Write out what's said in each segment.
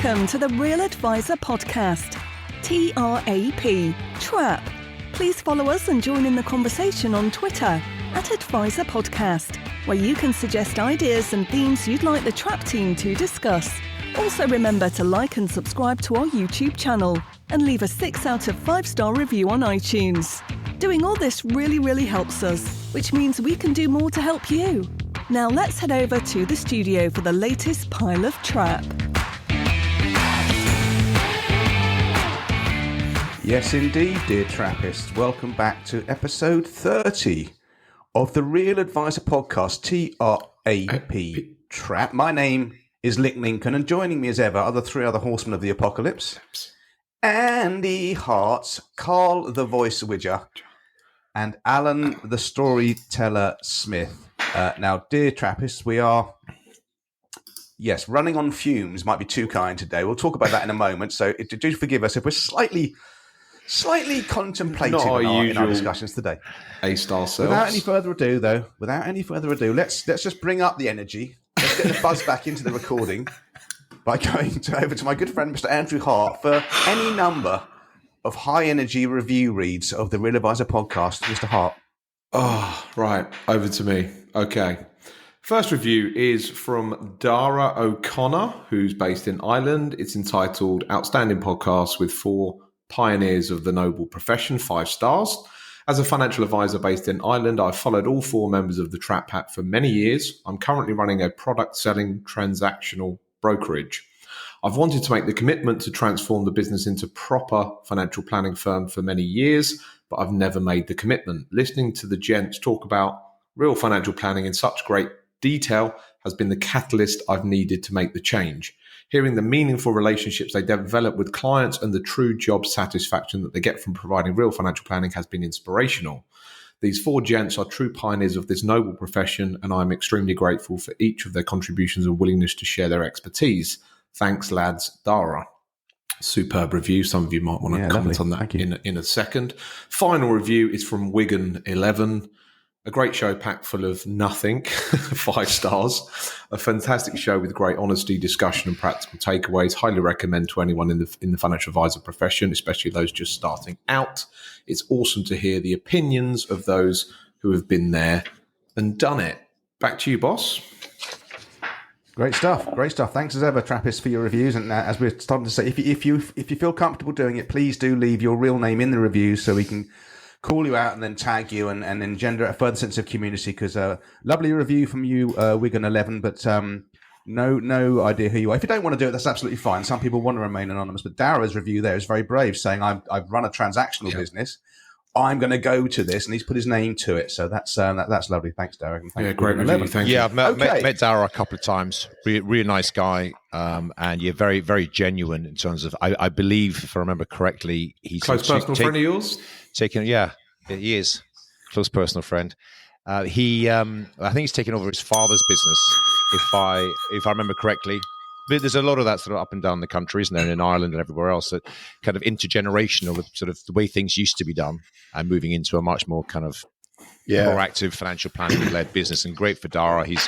Welcome to the Real Advisor Podcast. TRAP, TRAP. Please follow us and join in the conversation on Twitter @Advisor Podcast, where you can suggest ideas and themes you'd like the TRAP team to discuss. Also remember to like and subscribe to our YouTube channel and leave a 6 out of 5-star review on iTunes. Doing all this really helps us, which means we can do more to help you. Now let's head over to the studio for the latest pile of TRAP. Yes, indeed, dear Trappists. Welcome back to episode 30 of the Real Advisor Podcast, TRAP, TRAP. My name is Lick Lincoln, and joining me as ever are the three other horsemen of the apocalypse. Andy Hart, Carl the Voice Widger, and Alan the Storyteller Smith. Now, dear Trappists, we are, yes, running on fumes might be too kind today. We'll talk about that in a moment, so do forgive us if we're slightly contemplative in our discussions today. A-star selves. Without any further ado, let's just bring up the energy. Let's get the buzz back into the recording by going over to my good friend, Mr. Andrew Hart, for any number of high-energy review reads of the Real Advisor Podcast. Mr. Hart. Oh, right. Over to me. Okay. First review is from Dara O'Connor, who's based in Ireland. It's entitled Outstanding Podcast with 4 Pioneers of the Noble Profession, 5 stars. As a financial advisor based in Ireland, I've followed all 4 members of the Trap Hat for many years. I'm currently running a product selling transactional brokerage. I've wanted to make the commitment to transform the business into proper financial planning firm for many years, but I've never made the commitment. Listening to the gents talk about real financial planning in such great detail has been the catalyst I've needed to make the change. Hearing the meaningful relationships they develop with clients and the true job satisfaction that they get from providing real financial planning has been inspirational. These 4 gents are true pioneers of this noble profession, and I'm extremely grateful for each of their contributions and willingness to share their expertise. Thanks, lads. Dara. Superb review. Some of you might want to comment on that in a second. Final review is from Wigan11. A great show packed full of nothing, 5 stars. A fantastic show with great honesty, discussion and practical takeaways. Highly recommend to anyone in the financial advisor profession, especially those just starting out. It's awesome to hear the opinions of those who have been there and done it. Back to you, boss. Great stuff. Thanks as ever, Trappists, for your reviews. And as we're starting to say, if you feel comfortable doing it, please do leave your real name in the reviews so we can call you out and then tag you and engender a further sense of community, because lovely review from you, Wigan11, but no idea who you are. If you don't want to do it, that's absolutely fine. Some people want to remain anonymous, but Dara's review there is very brave, saying I've run a transactional business. I'm going to go to this, and he's put his name to it. So that's lovely. Thanks, Dara. Great review. Thank you. Yeah, I've met Dara a couple of times. Really nice guy, and very, very genuine in terms of. I believe, if I remember correctly, he's close personal friend of yours. He is close personal friend. I think he's taken over his father's business, if I remember correctly. But there's a lot of that sort of up and down the country, isn't there, in Ireland and everywhere else, that kind of intergenerational, sort of the way things used to be done, and moving into a much more kind of more active financial planning led business. And great for Dara. He's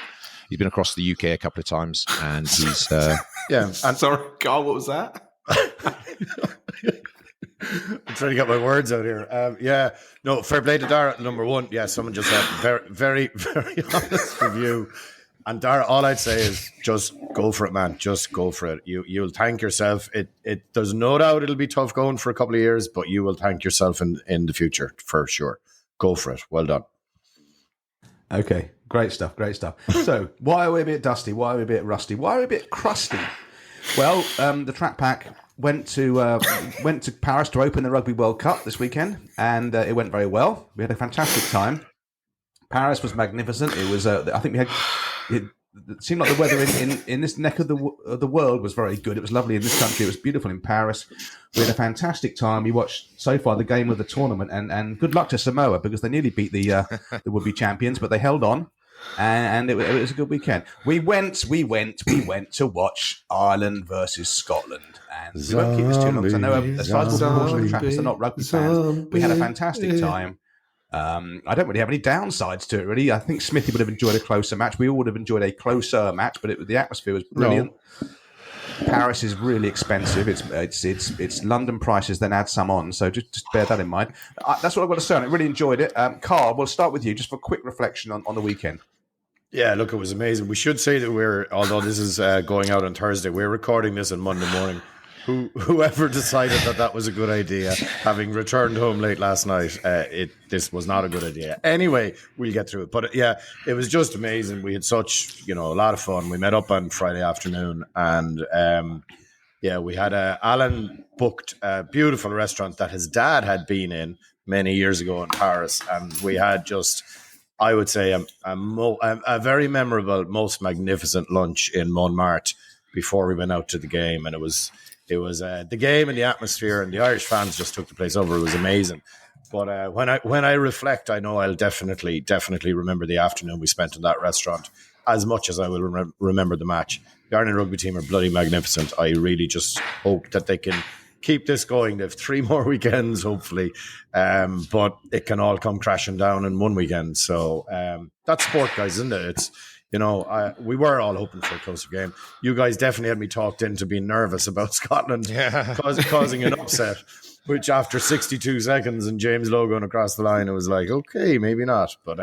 been across the UK a couple of times, and he's And sorry, Carl, what was that? I'm trying to get my words out here. Fair play to Dara, number one. Yeah, someone just said very, very honest review. And Dara, all I'd say is just go for it, man. Just go for it. You'll thank yourself. There's no doubt it'll be tough going for a couple of years, but you will thank yourself in the future for sure. Go for it. Well done. Okay, great stuff. So, why are we a bit dusty? Why are we a bit rusty? Why are we a bit crusty? Well, the Trap Pack went to Paris to open the Rugby World Cup this weekend, and it went very well. We had a fantastic time. Paris was magnificent. It was. I think we had. It seemed like the weather in this neck of the world was very good. It was lovely in this country. It was beautiful in Paris. We had a fantastic time. We watched so far the game of the tournament, and good luck to Samoa, because they nearly beat the would-be champions, but they held on, and it was a good weekend. We went to watch Ireland versus Scotland, and we won't keep this too long, because I know a sizable proportion of the Trappists are not rugby fans. We had a fantastic time. I don't really have any downsides to it, really. I think Smithy would have enjoyed a closer match. We all would have enjoyed a closer match, but the atmosphere was brilliant. Paris is really expensive. It's London prices, then add some on. So just bear that in mind. That's what I've got to say on it. Really enjoyed it. Carl, we'll start with you just for a quick reflection on the weekend. Yeah, look, it was amazing. We should say that although this is going out on Thursday, we're recording this on Monday morning. Whoever decided that was a good idea, having returned home late last night, this was not a good idea. Anyway, we'll get through it. But it was just amazing. We had such, a lot of fun. We met up on Friday afternoon, and we had Alan booked a beautiful restaurant that his dad had been in many years ago in Paris, and we had just, I would say, a very memorable, most magnificent lunch in Montmartre before we went out to the game, and it was the game and the atmosphere, and the Irish fans just took the place over. It was amazing. But when I reflect, I know I'll definitely remember the afternoon we spent in that restaurant as much as I will remember the match. The Ireland rugby team are bloody magnificent. I really just hope that they can keep this going. They have 3 more weekends, hopefully, but it can all come crashing down in one weekend. So that's sport, guys, isn't it? It's we were all hoping for a closer game. You guys definitely had me talked into being nervous about Scotland causing an upset, which after 62 seconds and James Lowe going across the line, it was like, okay, maybe not. But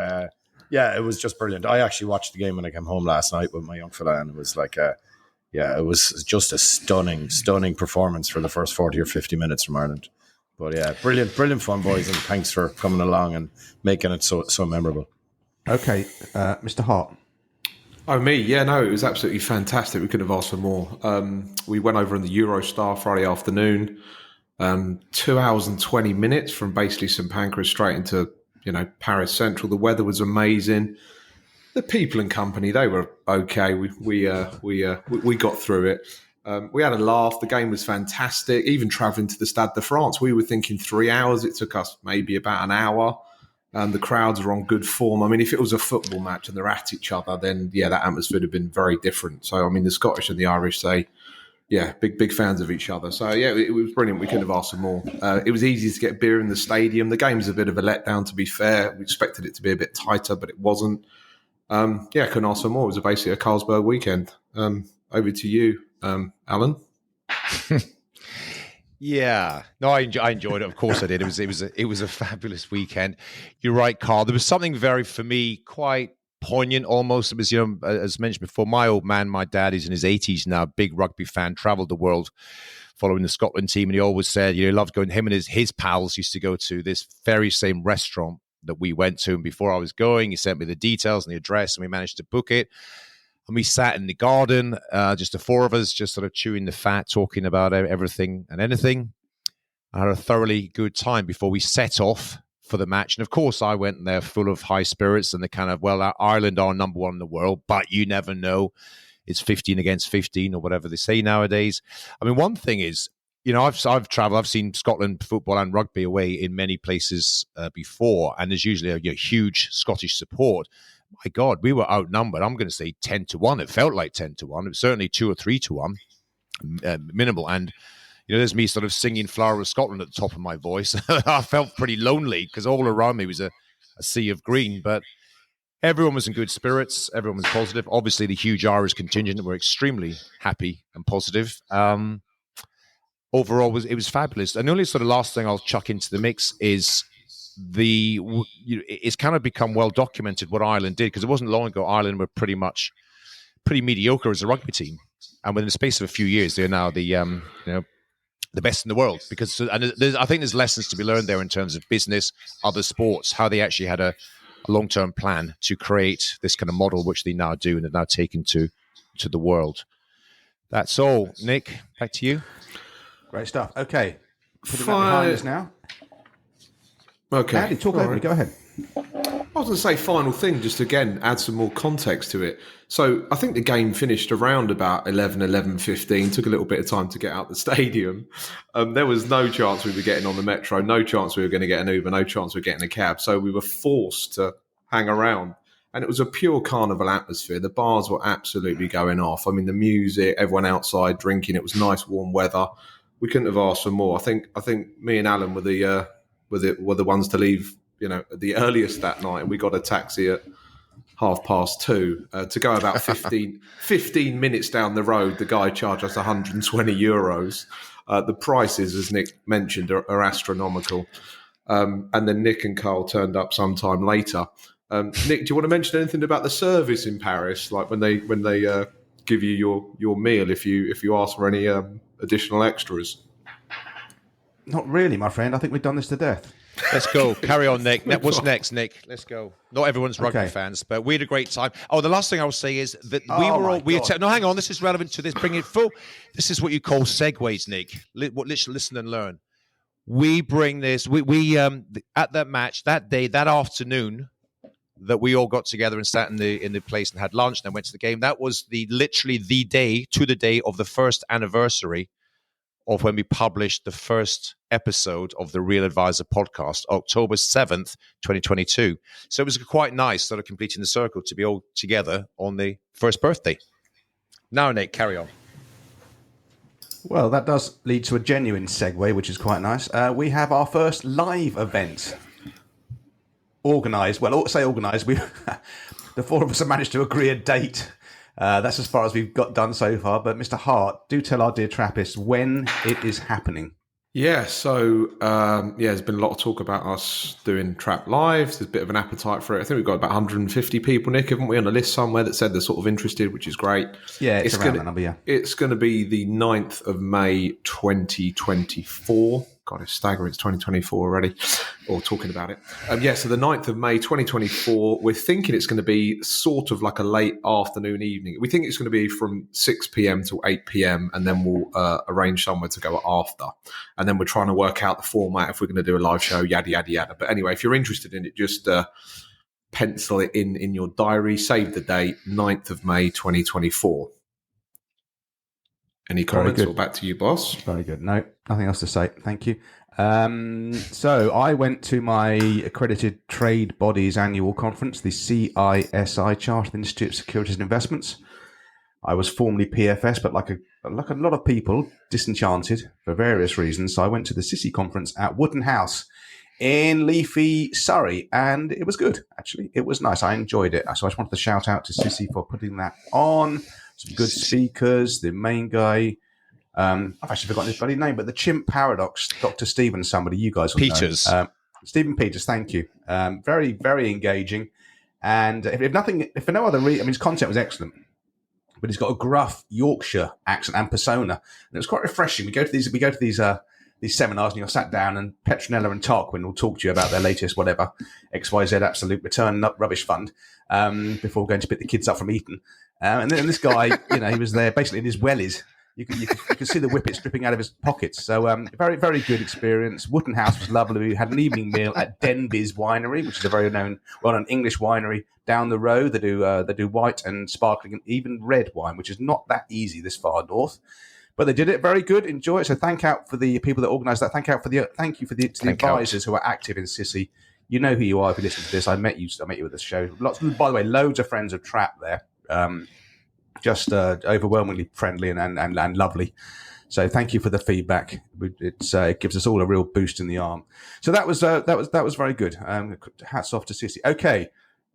it was just brilliant. I actually watched the game when I came home last night with my young fella, and it was like it was just a stunning performance for the first 40 or 50 minutes from Ireland. But brilliant fun, boys, and thanks for coming along and making it so memorable. Okay, Mr. Hart. Oh, me? Yeah, no, it was absolutely fantastic. We couldn't have asked for more. We went over in the Eurostar Friday afternoon, 2 hours and 20 minutes from basically St Pancras straight into, Paris Central. The weather was amazing. The people and company, they were okay. We got through it. We had a laugh. The game was fantastic. Even travelling to the Stade de France, we were thinking 3 hours. It took us maybe about an hour. The crowds were on good form. I mean, if it was a football match and they're at each other, then, that atmosphere would have been very different. So, I mean, the Scottish and the Irish say, big fans of each other. So, it was brilliant. We could have asked for more. It was easy to get beer in the stadium. The game was a bit of a letdown, to be fair. We expected it to be a bit tighter, but it wasn't. Couldn't ask for more. It was basically a Carlsberg weekend. Over to you, Alan. Yeah, no, I enjoyed it. Of course, I did. It was a fabulous weekend. You're right, Carl. There was something for me, quite poignant almost. It was, as mentioned before, my old man, my dad, is in his 80s now, big rugby fan, travelled the world following the Scotland team, and he always said, he loved going. Him and his pals used to go to this very same restaurant that we went to, and before I was going, he sent me the details and the address, and we managed to book it. And we sat in the garden, just the 4 of us, just sort of chewing the fat, talking about everything and anything. I had a thoroughly good time before we set off for the match. And of course, I went there full of high spirits and the kind of, Ireland are number 1 in the world, but you never know. It's 15 against 15 or whatever they say nowadays. I mean, one thing is, I've traveled, I've seen Scotland football and rugby away in many places before, and there's usually a huge Scottish support. My God, we were outnumbered. I'm going to say 10-1. It felt like 10-1. It was certainly 2 or 3-1, minimal. And, there's me sort of singing Flower of Scotland at the top of my voice. I felt pretty lonely because all around me was a sea of green. But everyone was in good spirits. Everyone was positive. Obviously, the huge Irish contingent were extremely happy and positive. Overall, it was fabulous. And the only sort of last thing I'll chuck into the mix is it's kind of become well documented what Ireland did, because it wasn't long ago Ireland were pretty mediocre as a rugby team, and within the space of a few years they're now the best in the world. Because I think there's lessons to be learned there in terms of business, other sports, how they actually had a long-term plan to create this kind of model, which they now do and have now taken to the world. That's all. Nick, back to you. Great stuff. Okay, putting that behind us now. Okay. Andy, talk over me. Go ahead. I was going to say final thing, just again, add some more context to it. So I think the game finished around about 11:15, took a little bit of time to get out the stadium. There was no chance we were getting on the metro, no chance we were going to get an Uber, no chance we were getting a cab. So we were forced to hang around. And it was a pure carnival atmosphere. The bars were absolutely going off. I mean, the music, everyone outside drinking. It was nice, warm weather. We couldn't have asked for more. I think me and Alan were the ones to leave, the earliest that night. We got a taxi at 2:30. To go about 15 minutes down the road, the guy charged us €120. The prices, as Nick mentioned, are astronomical. And then Nick and Carl turned up sometime later. Nick, do you want to mention anything about the service in Paris? Like when they give you your meal, if you ask for any additional extras? Not really, my friend. I think we've done this to death. Let's go. Carry on, Nick. What's next, Nick? Let's go. Not everyone's rugby fans, but we had a great time. Oh, the last thing I will say is that no, hang on. This is relevant to this. Bring it full. This is what you call segues, Nick. Listen and learn. We bring this. We at that match that day, that afternoon, that we all got together and sat in the place and had lunch and then went to the game. That was literally the day of the first anniversary of when we published the first episode of the Real Advisor podcast, October 7th, 2022. So it was quite nice, sort of completing the circle, to be all together on the first birthday. Now, Nick, carry on. Well, that does lead to a genuine segue, which is quite nice. We have our first live event organised. Well, say organised. The four of us have managed to agree a date. That's as far as we've got done so far. But Mr. Hart, do tell our dear Trappists when it is happening. Yeah, so there's been a lot of talk about us doing Trap Live. There's a bit of an appetite for it. I think we've got about 150 people, Nick, haven't we, on a list somewhere that said they're sort of interested, which is great. Yeah, it's around that number, yeah. It's going to be the 9th of May, 2024. God, it's staggering. It's 2024 already, or talking about it. So the 9th of May, 2024, we're thinking it's going to be sort of like a late afternoon, evening. We think it's going to be from 6 p.m. till 8 p.m. and then we'll arrange somewhere to go after. And then we're trying to work out the format, if we're going to do a live show, yada, yada, yada. But anyway, if you're interested in it, just pencil it in your diary, save the date, 9th of May, 2024. Any comments or back to you, boss? Very good. No, nothing else to say. Thank you. So I went to my accredited trade body's annual conference, the CISI, Chartered Institute of Securities and Investments. I was formerly PFS, but like a lot of people, disenchanted for various reasons. So I went to the CISI conference at Wooden House in leafy Surrey, and it was good, actually. It was nice. I enjoyed it. So I just wanted to shout out to CISI for putting that on. Some good speakers. The main guy, I've actually forgotten his bloody name, but the Chimp Paradox, Dr. Stephen, somebody you guys will Peters. know. Stephen Peters, thank you. Very, very engaging. And if for no other reason, his content was excellent, but he's got a gruff Yorkshire accent and persona, and it was quite refreshing. We go to these seminars, and you're sat down, and Petronella and Tarquin will talk to you about their latest whatever XYZ Absolute Return Rubbish Fund before going to pick the kids up from Eton. And then this guy, he was there basically in his wellies. You could see the whippets dripping out of his pockets. So very, very good experience. Wooden House was lovely. We had an evening meal at Denby's Winery, which is a very well-known English winery down the road. They do white and sparkling and even red wine, which is not that easy this far north. But they did it very good. Enjoy it. So thank out for the people that organised that. Thank you for the advisors who are active in CISI. You know who you are if you listen to this. I met you at this show. By the way, loads of friends of Trap there. Just overwhelmingly friendly and lovely. So thank you for the feedback. It gives us all a real boost in the arm. So that was very good. Hats off to CISI. Okay,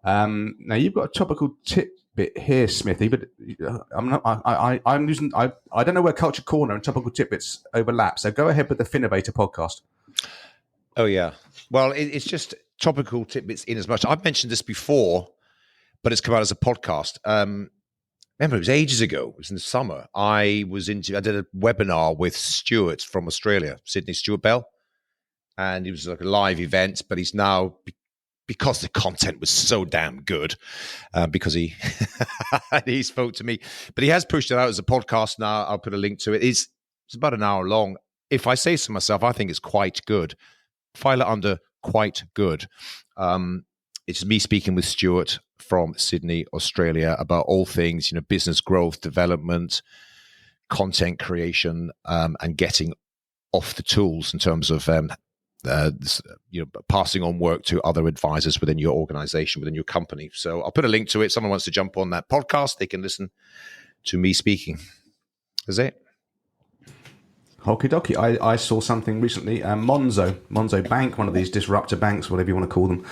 now you've got a topical tidbit here, Smithy, but I'm losing. I don't know where Culture Corner and Topical Tidbits overlap. So go ahead with the Finnovator podcast. Oh yeah. Well, it's just Topical Tidbits in as much. I've mentioned this before, but it's come out as a podcast. Remember, it was ages ago. It was in the summer. I did a webinar with Stuart from Australia, Sydney, Stuart Bell. And it was like a live event, but he's now, because the content was so damn good, because he spoke to me, but he has pushed it out as a podcast now. I'll put a link to it. It's about an hour long. If I say so myself, I think it's quite good. File it under quite good. It's me speaking with Stuart from Sydney, Australia, about all things, business growth, development, content creation, and getting off the tools in terms of, passing on work to other advisors within your organization, within your company. So I'll put a link to it. Someone wants to jump on that podcast, they can listen to me speaking. That's it. Okie dokie. I saw something recently. Monzo Bank, one of these disruptor banks, whatever you want to call them.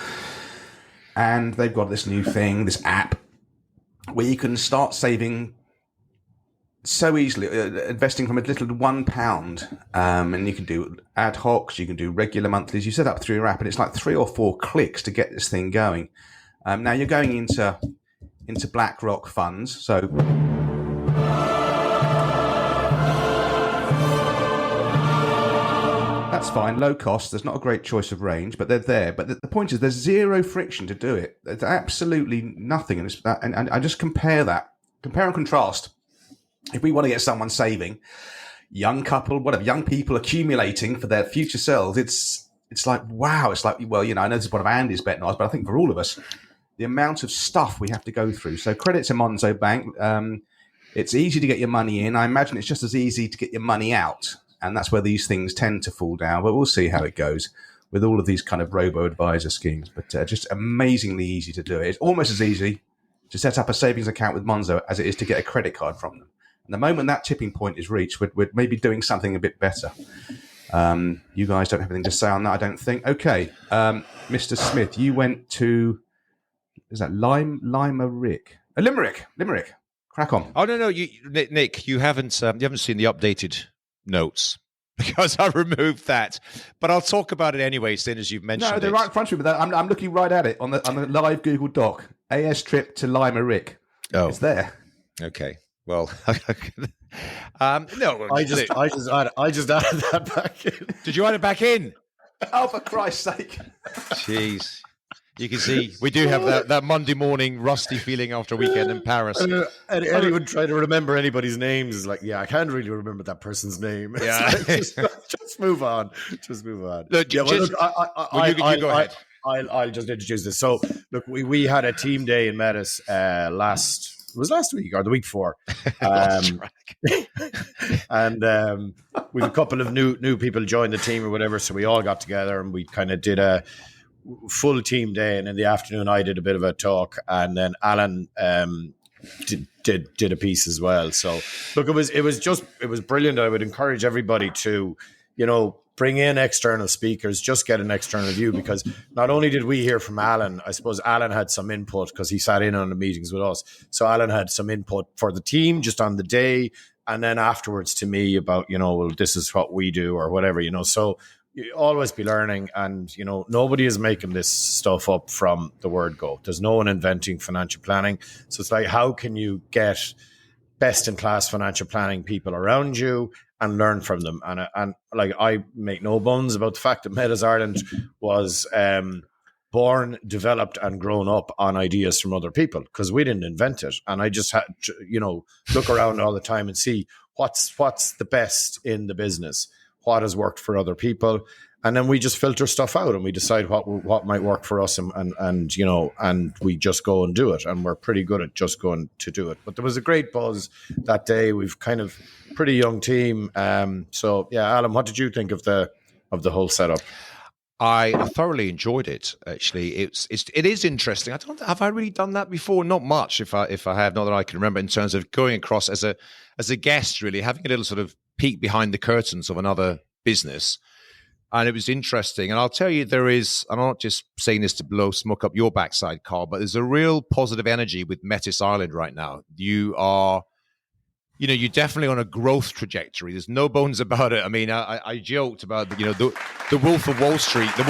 and they've got this new thing, this app, where you can start saving so easily, investing from a little £1, and you can do ad hocs, you can do regular monthlies. You set up through your app, and it's like 3 or 4 clicks to get this thing going. Now you're going into BlackRock funds, so that's fine. Low cost. There's not a great choice of range, but they're there. But the point is, there's zero friction to do it. There's absolutely nothing, and I just compare and contrast. If we want to get someone saving, young couple, whatever, young people accumulating for their future selves, it's like, wow. It's like, well, I know this is one of Andy's bet nods, but I think for all of us, the amount of stuff we have to go through. So credit to Monzo Bank. It's easy to get your money in. I imagine it's just as easy to get your money out. And that's where these things tend to fall down. But we'll see how it goes with all of these kind of robo-advisor schemes. But just amazingly easy to do it. It's almost as easy to set up a savings account with Monzo as it is to get a credit card from them. And the moment that tipping point is reached, we're maybe doing something a bit better. You guys don't have anything to say on that, I don't think. Okay, Mr. Smith, you went to, is that Limerick? Limerick. Crack on. Oh no, Nick, you haven't seen the updated notes because I removed that, but I'll talk about it anyway, seeing as you've mentioned. No, they're right in front of me. But I'm looking right at it on the live Google Doc. AS trip to Limerick. Oh, it's there. Okay. Well, no. I just added that back in. Did you add it back in? Oh, for Christ's sake! Jeez, you can see we do have that Monday morning rusty feeling after a weekend in Paris. And anyone try to remember anybody's names is like, yeah, I can't really remember that person's name. Yeah, like, just move on. Just move on. Look, yeah, you go ahead. I'll just introduce this. So, look, we had a team day in Metis last week or the week before, and we've a couple of new people joined the team or whatever. So we all got together and we kind of did a full team day. And in the afternoon, I did a bit of a talk, and then Alan did a piece as well. So look, it was brilliant. I would encourage everybody to, bring in external speakers, just get an external view, because not only did we hear from Alan, I suppose Alan had some input because he sat in on the meetings with us. So Alan had some input for the team just on the day, and then afterwards to me about, well, this is what we do or whatever, So you always be learning, and, nobody is making this stuff up from the word go. There's no one inventing financial planning. So it's like, how can you get best-in-class financial planning people around you and learn from them? And like, I make no bones about the fact that Metis Ireland was born, developed and grown up on ideas from other people, because we didn't invent it. And I just had to, look around all the time and see what's the best in the business, what has worked for other people. And then we just filter stuff out and we decide what might work for us, and we just go and do it. And we're pretty good at just going to do it. But there was a great buzz that day. We've kind of pretty young team. So yeah, Alan, what did you think of the whole setup? I thoroughly enjoyed it. Actually, it is interesting. Have I really done that before? Not much, if I have, not that I can remember, in terms of going across as a guest, really having a little sort of peek behind the curtains of another business. And it was interesting. And I'll tell you, I'm not just saying this to blow smoke up your backside, Carl, but there's a real positive energy with Metis Ireland right now. You are, you're definitely on a growth trajectory. There's no bones about it. I mean, I joked about, the Wolf of Wall Street, the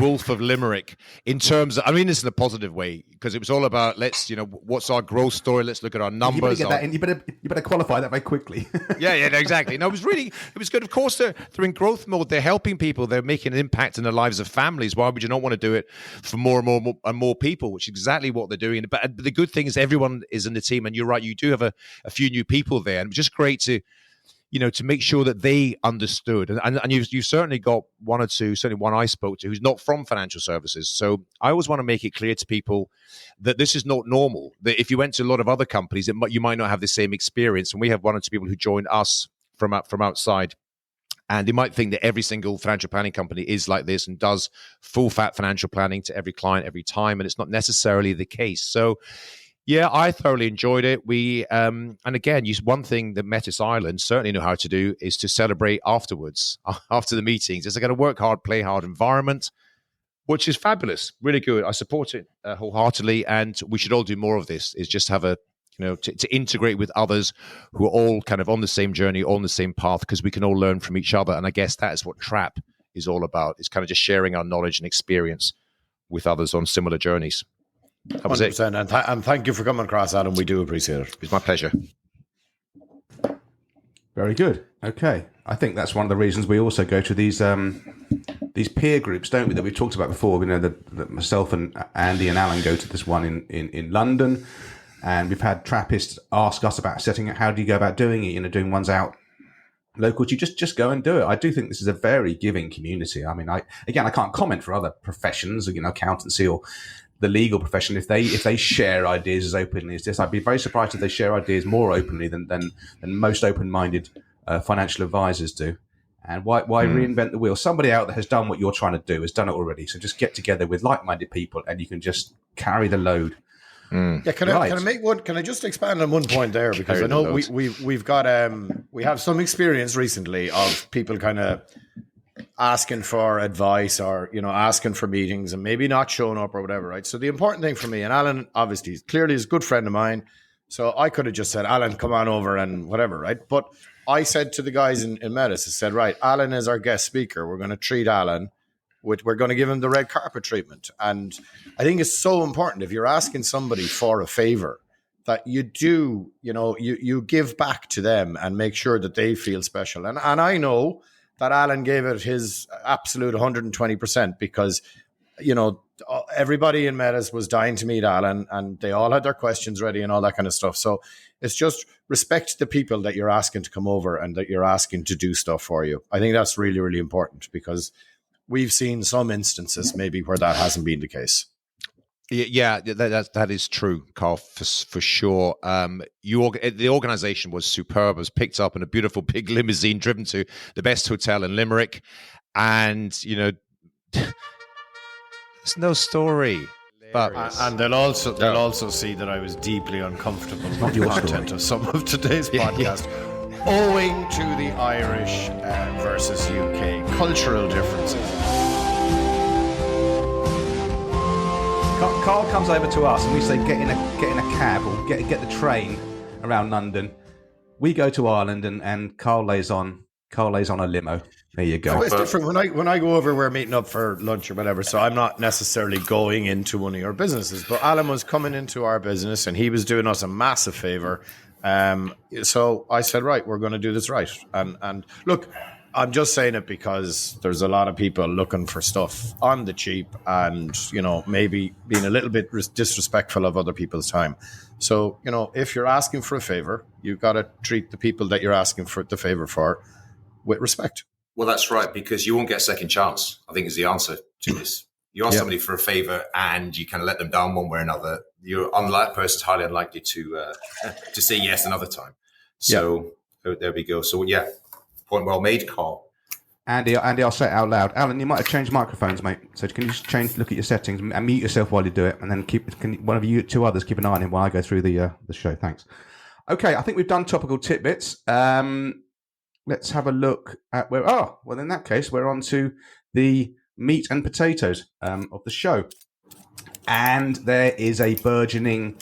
Wolf of Limerick, in terms of, I mean this in a positive way, because it was all about, what's our growth story? Let's look at our numbers. You better qualify that very quickly. yeah, exactly. No, it was good. Of course, they're in growth mode. They're helping people. They're making an impact in the lives of families. Why would you not want to do it for more and more people, which is exactly what they're doing. But the good thing is everyone is in the team, and you're right, you do have a few new people there, and it's just great to make sure that they understood. And you've certainly got one or two, certainly one I spoke to, who's not from financial services. So I always want to make it clear to people that this is not normal. That if you went to a lot of other companies, you might not have the same experience. And we have one or two people who joined us from outside. And they might think that every single financial planning company is like this and does full fat financial planning to every client every time. And it's not necessarily the case. So Yeah, I thoroughly enjoyed it. We and again, one thing that Metis Island certainly know how to do is to celebrate afterwards, after the meetings. It's like a work hard, play hard environment, which is fabulous, really good. I support it wholeheartedly, and we should all do more of this. Is just have a to integrate with others who are all kind of on the same journey, all on the same path, because we can all learn from each other. And I guess that is what Trap is all about. It's kind of just sharing our knowledge and experience with others on similar journeys. That was 100%. it. And thank you for coming across, Adam. We do appreciate it. It's my pleasure. Very good. Okay. I think that's one of the reasons we also go to these peer groups, don't we, that we've talked about before. We know that myself and Andy and Alan go to this one in London, and we've had Trappists ask us about setting it. How do you go about doing it? Doing ones out local. You just go and do it. I do think this is a very giving community. I mean, I can't comment for other professions, accountancy or the legal profession. If they share ideas as openly as this, I'd be very surprised if they share ideas more openly than most open-minded financial advisors do. And why reinvent the wheel? Somebody out there has done what you're trying to do, has done it already. So just get together with like-minded people, and you can just carry the load. Yeah, can I make one? Can I just expand on one point there, because I know we've got we have some experience recently of people kind of asking for advice or asking for meetings and maybe not showing up or whatever, right? So the important thing for me, and Alan obviously clearly is a good friend of mine, so I could have just said, Alan, come on over and whatever, right? But I said to the guys in Metis, I said, right, Alan is our guest speaker. We're going to treat Alan we're going to give him the red carpet treatment. And I think it's so important, if you're asking somebody for a favor, that you do, you give back to them and make sure that they feel special. And I know that Alan gave it his absolute 120%, because, everybody in Metis was dying to meet Alan, and they all had their questions ready and all that kind of stuff. So it's just respect the people that you're asking to come over and that you're asking to do stuff for you. I think that's really, really important, because we've seen some instances maybe where that hasn't been the case. Yeah, that is true, Carl, for sure. The organisation was superb. It was picked up in a beautiful big limousine, driven to the best hotel in Limerick, and there's no story. But and they'll also see that I was deeply uncomfortable with the content of some of today's podcast, owing to the Irish versus UK cultural differences. Carl comes over to us and we say get in a cab or get the train around London. We go to Ireland and Carl lays on a limo. There you go. It's different when I go over. We're meeting up for lunch or whatever, so I'm not necessarily going into one of your businesses. But Alan was coming into our business and he was doing us a massive favor. So I said, right, we're going to do this right. And look, I'm just saying it because there's a lot of people looking for stuff on the cheap and, maybe being a little bit disrespectful of other people's time. So, if you're asking for a favor, you've got to treat the people that you're asking for the favor for with respect. Well, that's right, because you won't get a second chance, I think, is the answer to this. You ask somebody for a favor and you kind of let them down one way or another. That person's highly unlikely to say yes another time. So there we go. So, yeah, point well made, Carl. Andy, I'll say it out loud. Alan, you might have changed microphones, mate. So can you just look at your settings and mute yourself while you do it, and then can one of you two others keep an eye on him while I go through the show. Thanks. Okay, I think we've done topical tidbits. Let's have a look at where. Oh, well, in that case, we're on to the meat and potatoes of the show, and there is a burgeoning.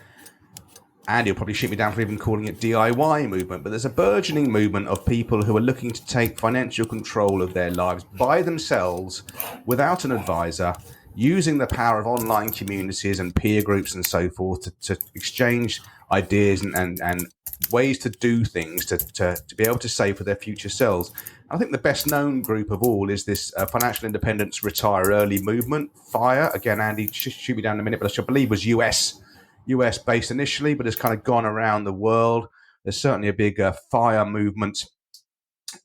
Andy will probably shoot me down for even calling it DIY movement, but there's a burgeoning movement of people who are looking to take financial control of their lives by themselves without an advisor, using the power of online communities and peer groups and so forth to exchange ideas and ways to do things to be able to save for their future selves. I think the best known group of all is this Financial Independence Retire Early movement, FIRE. Again, Andy, shoot me down in a minute, but I believe was US based initially, but has kind of gone around the world. There's certainly a big FIRE movement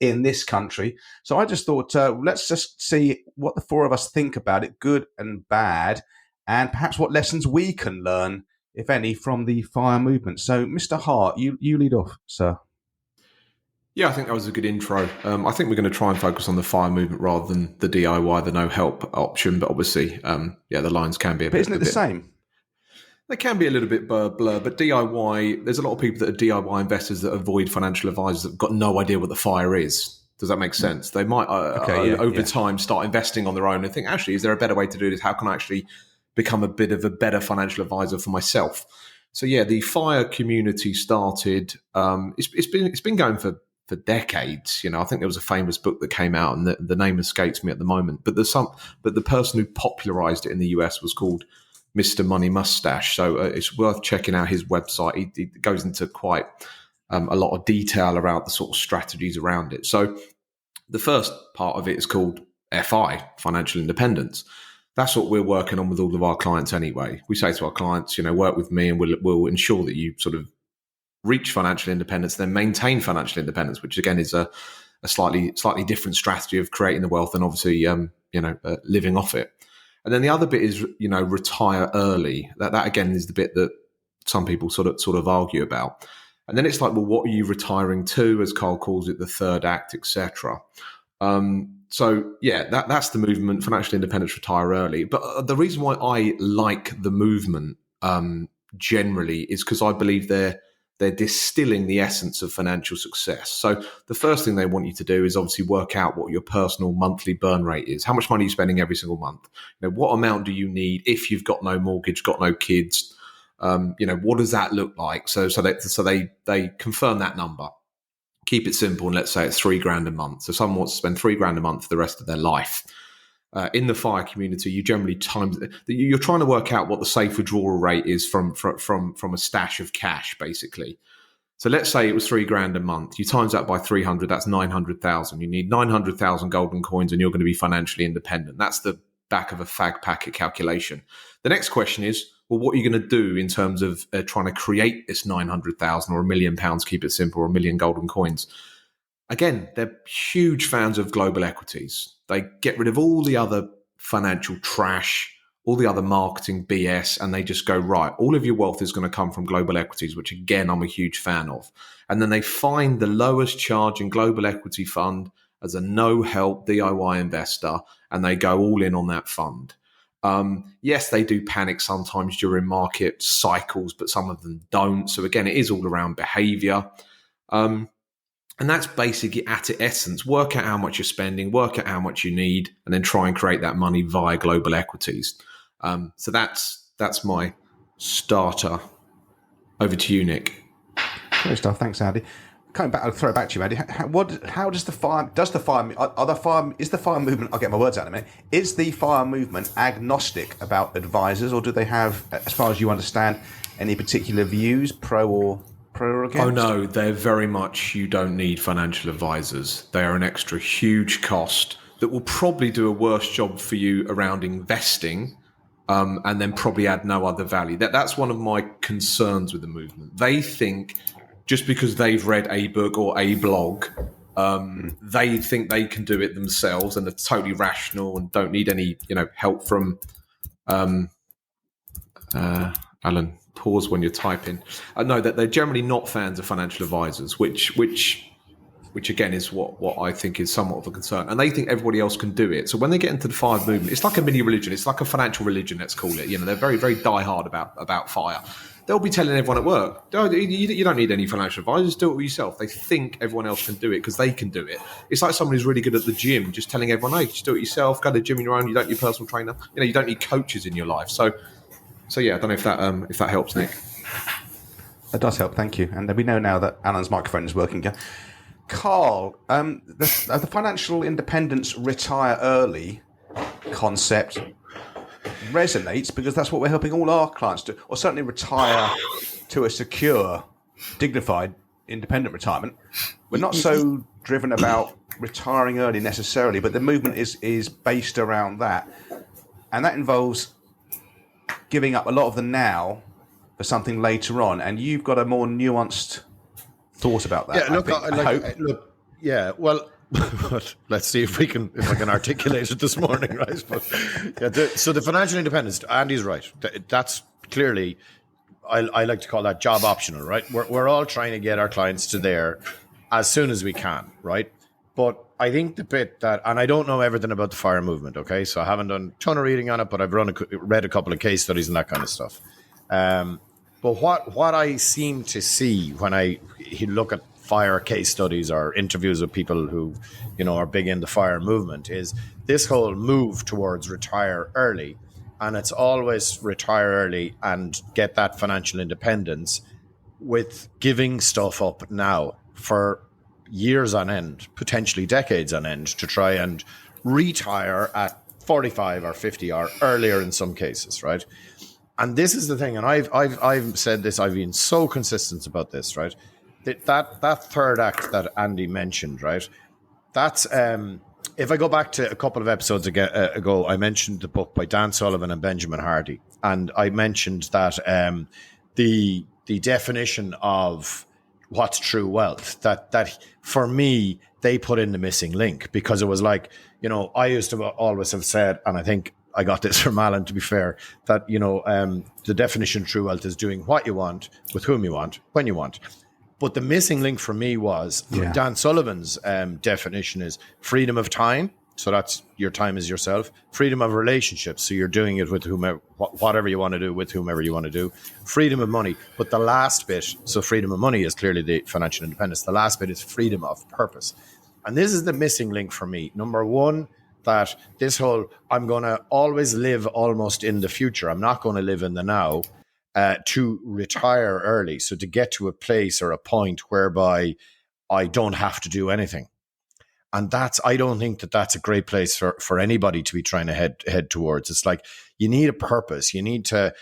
in this country. So I just thought, let's just see what the four of us think about it, good and bad, and perhaps what lessons we can learn, if any, from the FIRE movement. So, Mr. Hart, you lead off, sir. Yeah, I think that was a good intro. I think we're going to try and focus on the FIRE movement rather than the DIY, the no help option. But obviously, the lines can be a bit. But isn't it the same? They can be a little bit blur, but DIY, there's a lot of people that are DIY investors that avoid financial advisors that have got no idea what the fire is. Does that make sense? They might, over time, start investing on their own and think, actually, is there a better way to do this? How can I actually become a bit of a better financial advisor for myself? So, yeah, the fire community started, it's been going for decades. I think there was a famous book that came out, and the name escapes me at the moment. But the person who popularized it in the US was called Mr. Money Mustache. So it's worth checking out his website. He goes into quite a lot of detail around the sort of strategies around it. So the first part of it is called FI, financial independence. That's what we're working on with all of our clients anyway. We say to our clients, work with me and we'll ensure that you sort of reach financial independence, then maintain financial independence, which again is a slightly different strategy of creating the wealth and obviously, living off it. And then the other bit is, retire early. That again is the bit that some people sort of argue about. And then it's like, well, what are you retiring to? As Carl calls it, the third act, etc. So yeah, that's the movement. Financial independence, retire early. But the reason why I like the movement generally is because I believe they're distilling the essence of financial success. So the first thing they want you to do is obviously work out what your personal monthly burn rate is. How much money are you spending every single month? What amount do you need if you've got no mortgage, got no kids? What does that look like? So they confirm that number. Keep it simple, and let's say it's $3,000 a month. So someone wants to spend $3,000 a month for the rest of their life. In the fire community, you generally you're trying to work out what the safe withdrawal rate is from a stash of cash, basically. So let's say it was $3,000 a month. You times that by 300, that's 900,000. You need 900,000 golden coins, and you're going to be financially independent. That's the back of a fag packet calculation. The next question is, well, what are you going to do in terms of trying to create this 900,000 or £1 million? Keep it simple, or 1 million golden coins. Again, they're huge fans of global equities. They get rid of all the other financial trash, all the other marketing BS, and they just go, right, all of your wealth is going to come from global equities, which again, I'm a huge fan of. And then they find the lowest charging global equity fund as a no-help DIY investor, and they go all in on that fund. Yes, they do panic sometimes during market cycles, but some of them don't. So again, it is all around behavior. And that's basically at its essence. Work out how much you're spending, work out how much you need, and then try and create that money via global equities. So that's my starter. Over to you, Nick. Great stuff. Thanks, Andy. Coming back, I'll throw it back to you, Andy. How does the fire? Is the fire movement? I'll get my words out in a minute. Is the fire movement agnostic about advisors, or do they have, as far as you understand, any particular views, pro or against? Oh no, they're very much, you don't need financial advisors. They are an extra huge cost that will probably do a worse job for you around investing, and then probably add no other value. That's one of my concerns with the movement. They think just because they've read a book or a blog, they think they can do it themselves and they're totally rational and don't need any, help from Alan. Pause when you're typing. No, that they're generally not fans of financial advisors, which again is what I think is somewhat of a concern. And they think everybody else can do it. So when they get into the fire movement, it's like a mini religion. It's like a financial religion, let's call it. They're very, very diehard about fire. They'll be telling everyone at work, oh, you don't need any financial advisors, do it yourself. They think everyone else can do it because they can do it. It's like someone who's really good at the gym, just telling everyone, hey, just do it yourself, go to the gym on your own, you don't need a personal trainer. You don't need coaches in your life. So yeah, I don't know if that helps, Nick. That does help, thank you. And we know now that Alan's microphone is working again. Carl, the financial independence retire early concept resonates because that's what we're helping all our clients do, or certainly retire to a secure, dignified, independent retirement. We're not so driven about retiring early necessarily, but the movement is based around that. And that involves giving up a lot of the now for something later on. And you've got a more nuanced thought about that. Yeah, well, let's see if I can articulate it this morning, right? But so the financial independence, Andy's right. That's clearly, I like to call that job optional, right? We're all trying to get our clients to there as soon as we can, right? But I think the bit that, and I don't know everything about the fire movement, okay? So I haven't done a ton of reading on it, but I've read a couple of case studies and that kind of stuff. But what I seem to see when I look at fire case studies or interviews with people who, are big in the fire movement is this whole move towards retire early. And it's always retire early and get that financial independence with giving stuff up now for years on end, potentially decades on end, to try and retire at 45 or 50 or earlier in some cases, right? And this is the thing, and I've said this, I've been so consistent about this, right? That third act that Andy mentioned, right? That's if I go back to a couple of episodes ago, I mentioned the book by Dan Sullivan and Benjamin Hardy, and I mentioned that the definition of what's true wealth, that for me they put in the missing link, because it was like, I used to always have said, and I think I got this from Alan, to be fair, that the definition of true wealth is doing what you want, with whom you want, when you want. But the missing link for me was Dan Sullivan's definition is freedom of time. So that's your time is yourself. Freedom of relationships. So you're doing it with whomever, whatever you want to do, with whomever you want to do. Freedom of money. But the last bit, so freedom of money is clearly the financial independence. The last bit is freedom of purpose. And this is the missing link for me. Number one, that this whole, I'm going to always live almost in the future. I'm not going to live in the now. To retire early, so to get to a place or a point whereby I don't have to do anything. And I don't think that's a great place for anybody to be trying to head towards. It's like, you need a purpose. You need to,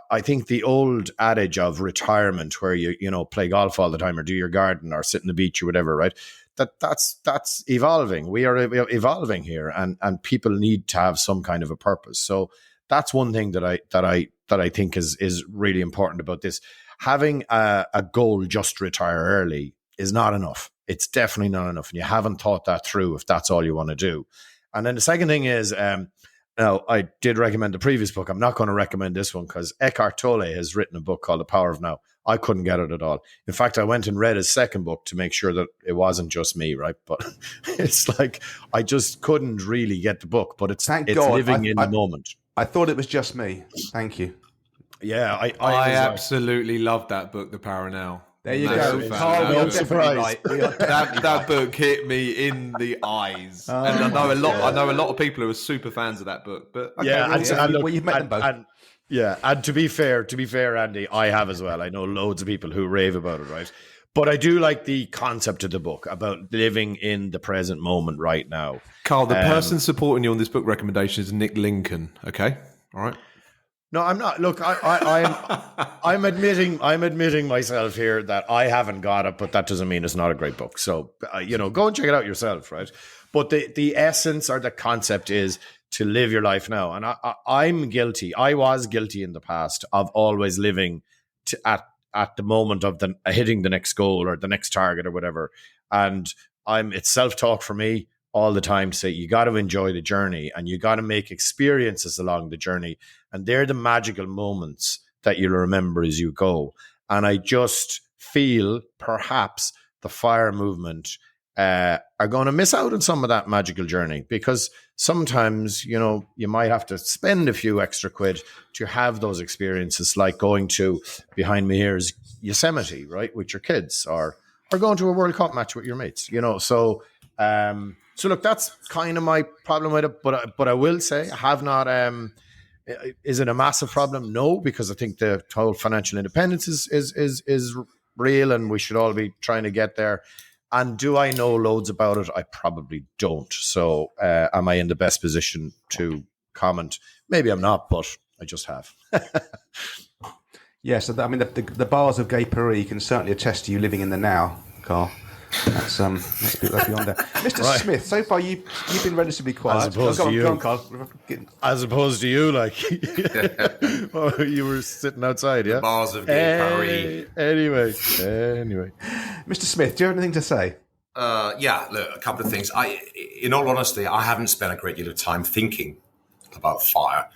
I think the old adage of retirement where you play golf all the time or do your garden or sit on the beach or whatever, right? That's evolving. We are evolving here, and people need to have some kind of a purpose. So that's one thing that I think is really important about this. Having a goal just to retire early is not enough. It's definitely not enough. And you haven't thought that through if that's all you want to do. And then the second thing is, now I did recommend the previous book. I'm not going to recommend this one because Eckhart Tolle has written a book called The Power of Now. I couldn't get it at all. In fact, I went and read his second book to make sure that it wasn't just me, right? But it's like, I just couldn't really get the book, but it's living in the moment. I thought it was just me. Thank you. Yeah, I absolutely loved that book, The Power Now. There you go. Carl, no surprise. That book hit me in the eyes, and I know a lot of people who are super fans of that book. But okay, you've met them both. And to be fair, Andy, I have as well. I know loads of people who rave about it, right? But I do like the concept of the book about living in the present moment right now. Carl, the person supporting you on this book recommendation is Nick Lincoln. Okay, all right. No, I'm not. Look, I'm admitting myself here that I haven't got it, but that doesn't mean it's not a great book. So go and check it out yourself, right? But the essence or the concept is to live your life now, and I'm guilty. I was guilty in the past of always living at the moment of hitting the next goal or the next target or whatever. And it's self-talk for me all the time to say, you got to enjoy the journey and you got to make experiences along the journey. And they're the magical moments that you'll remember as you go. And I just feel perhaps the fire movement are going to miss out on some of that magical journey, because sometimes, you might have to spend a few extra quid to have those experiences, like going to, behind me here is Yosemite, right, with your kids, or going to a World Cup match with your mates, So look, that's kind of my problem with it. But I will say I have not. Is it a massive problem? No, because I think the whole financial independence is real, and we should all be trying to get there. And do I know loads about it? I probably don't. So am I in the best position to comment? Maybe I'm not, but I just have. Yeah, so the bars of Gay Paris can certainly attest to you living in the now, Carl. That's beyond that. Mr. Right. Smith, so far you've been relatively quiet. As opposed to you. Go on, Carl. As opposed to you, like you were sitting outside, yeah? The bars of Gay Paris. Anyway. Mr. Smith, do you have anything to say? Yeah, look, a couple of things. In all honesty, I haven't spent a great deal of time thinking about fire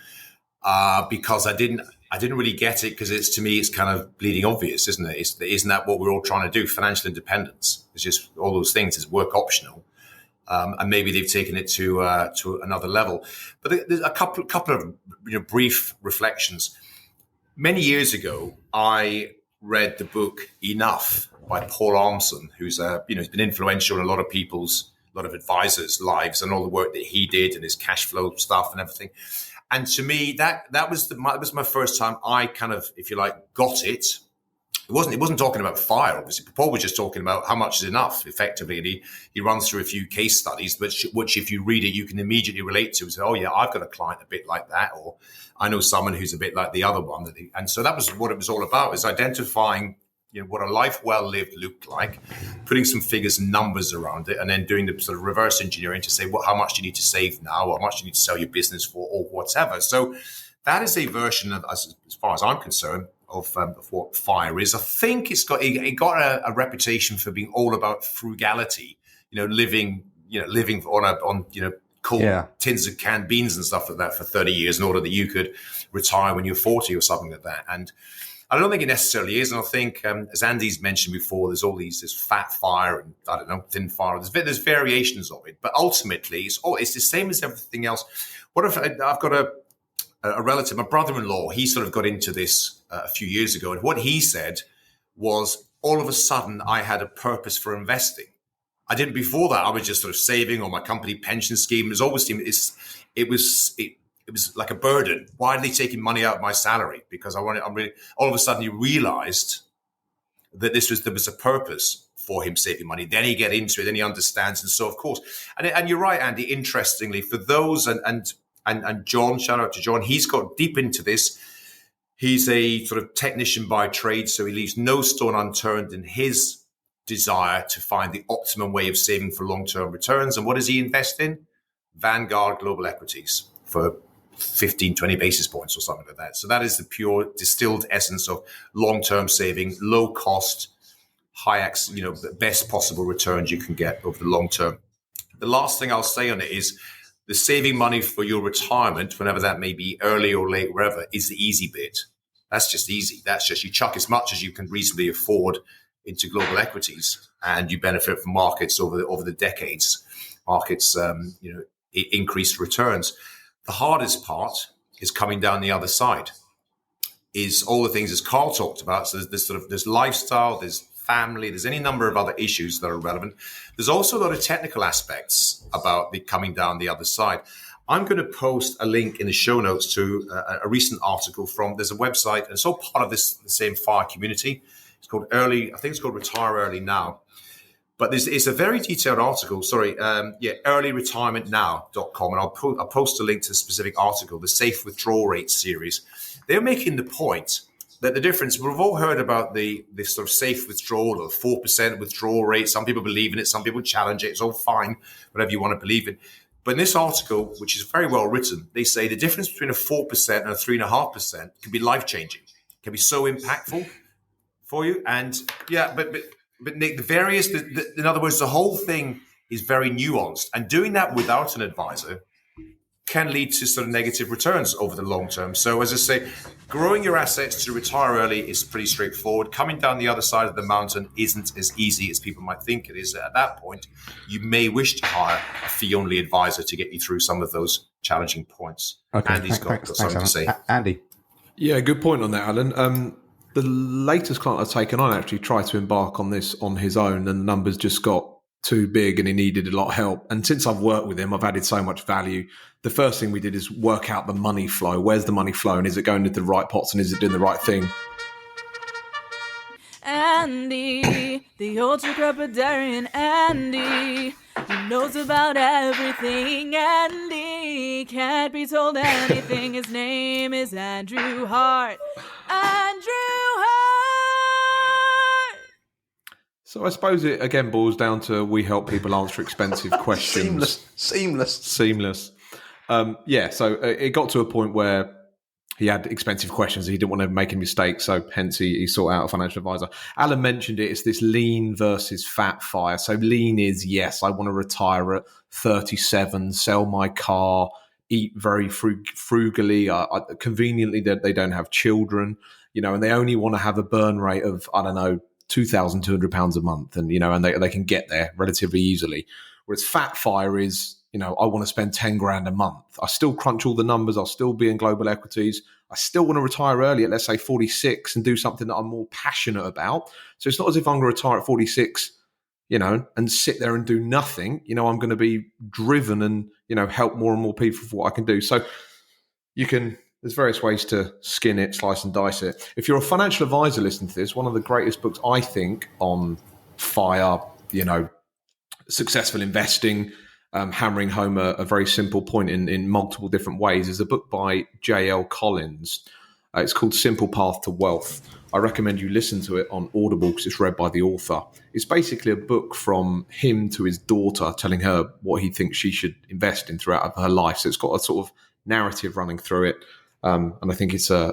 because I didn't really get it, because to me it's kind of bleeding obvious, isn't it? Isn't that what we're all trying to do? Financial independence. It's just all those things is work optional, and maybe they've taken it to another level. But there's a couple of brief reflections. many years ago, I read the book Enough by Paul Armson, who's he's been influential in a lot of advisors' lives, and all the work that he did and his cash flow stuff and everything. And to me, that was my first time I kind of, if you like, got it. It wasn't talking about fire, obviously. Paul was just talking about how much is enough, effectively. And he runs through a few case studies, which if you read it, you can immediately relate to and say, oh, yeah, I've got a client a bit like that, or I know someone who's a bit like the other one. And so that was what it was all about, is identifying what a life well lived looked like, putting some figures and numbers around it, and then doing the sort of reverse engineering to say, how much do you need to save now, or how much do you need to sell your business for, or whatever. So that is a version of, as far as I'm concerned, of what FIRE is. I think it got a reputation for being all about frugality, living on cool tins of canned beans and stuff like that for 30 years in order that you could retire when you're 40 or something like that. And I don't think it necessarily is. And I think, as Andy's mentioned before, there's fat FIRE and I don't know, thin FIRE. There's variations of it, but ultimately it's the same as everything else. What if I've got a relative, my brother-in-law, he sort of got into this a few years ago. And what he said was, all of a sudden, I had a purpose for investing. I didn't before that. I was just sort of saving on my company pension scheme. It was always, it was like a burden. Why are they taking money out of my salary? Because all of a sudden he realized that there was a purpose for him saving money. Then he get into it, then he understands. And so, of course, and you're right, Andy, interestingly, for those, and John, shout out to John, he's got deep into this. He's a sort of technician by trade, so he leaves no stone unturned in his desire to find the optimum way of saving for long-term returns. And what does he invest in? Vanguard Global Equities for 15, 20 basis points or something like that. So that is the pure distilled essence of long-term saving, low cost, the best possible returns you can get over the long term. The last thing I'll say on it is, the saving money for your retirement, whenever that may be, early or late, wherever, is the easy bit. That's just easy. That's just, you chuck as much as you can reasonably afford into global equities, and you benefit from markets over the decades. Markets, increased returns. The hardest part is coming down the other side. Is all the things as Carl talked about. So there's lifestyle, there's family, there's any number of other issues that are relevant. There's also a lot of technical aspects about the coming down the other side. I'm going to post a link in the show notes to a recent article there's a website, and it's all part of the same FIRE community. It's called Retire Early Now. But it's a very detailed article, earlyretirementnow.com. And I'll post a link to a specific article, the Safe Withdrawal Rate series. They're making the point that the difference, we've all heard about this sort of safe withdrawal, or 4% withdrawal rate. Some people believe in it, some people challenge it. It's all fine, whatever you want to believe in. But in this article, which is very well written, they say the difference between a 4% and a 3.5% can be life-changing, can be so impactful for you. And but Nick, in other words, the whole thing is very nuanced. And doing that without an advisor can lead to sort of negative returns over the long term. So as I say, growing your assets to retire early is pretty straightforward. Coming down the other side of the mountain isn't as easy as people might think it is. At that point, you may wish to hire a fee-only advisor to get you through some of those challenging points. Okay, Andy's got something to say. Andy. Yeah, good point on that, Alan. The latest client I've taken on actually tried to embark on this on his own, and the numbers just got too big and he needed a lot of help. And since I've worked with him, I've added so much value. The first thing we did is work out the money flow. Where's the money flowing? Is it going into the right pots, and is it doing the right thing? Andy, the ultra crepidarian Andy, he knows about everything. Andy can't be told anything. His name is Andrew Hart. So I suppose it again boils down to we help people answer expensive questions. Seamless. So it got to a point where he had expensive questions. He didn't want to make any mistakes, so hence he sought out a financial advisor. Alan mentioned it. It's this lean versus fat FIRE. So lean is, yes, I want to retire at 37, sell my car, eat very frugally. Conveniently, they don't have children, and they only want to have a burn rate of, I don't know, £2,200 a month, and they can get there relatively easily. Whereas fat FIRE is I want to spend 10 grand a month. I still crunch all the numbers. I'll still be in global equities. I still want to retire early at, let's say, 46 and do something that I'm more passionate about. So it's not as if I'm going to retire at 46, and sit there and do nothing. I'm going to be driven and, help more and more people for what I can do. So there's various ways to skin it, slice and dice it. If you're a financial advisor listening to this, one of the greatest books I think on fire, successful investing, hammering home a very simple point in multiple different ways, is a book by J.L. Collins. It's called Simple Path to Wealth. I recommend you listen to it on Audible because it's read by the author. It's basically a book from him to his daughter telling her what he thinks she should invest in throughout her life. So it's got a sort of narrative running through it. And I think it's an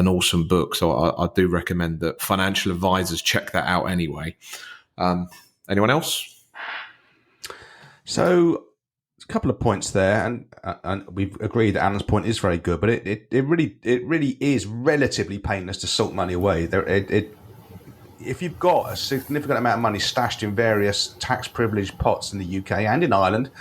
awesome book. So I do recommend that financial advisors check that out anyway. Anyone else? So, a couple of points there, and we've agreed that Alan's point is very good, but it really is relatively painless to salt money away. If you've got a significant amount of money stashed in various tax privileged pots in the UK and in Ireland,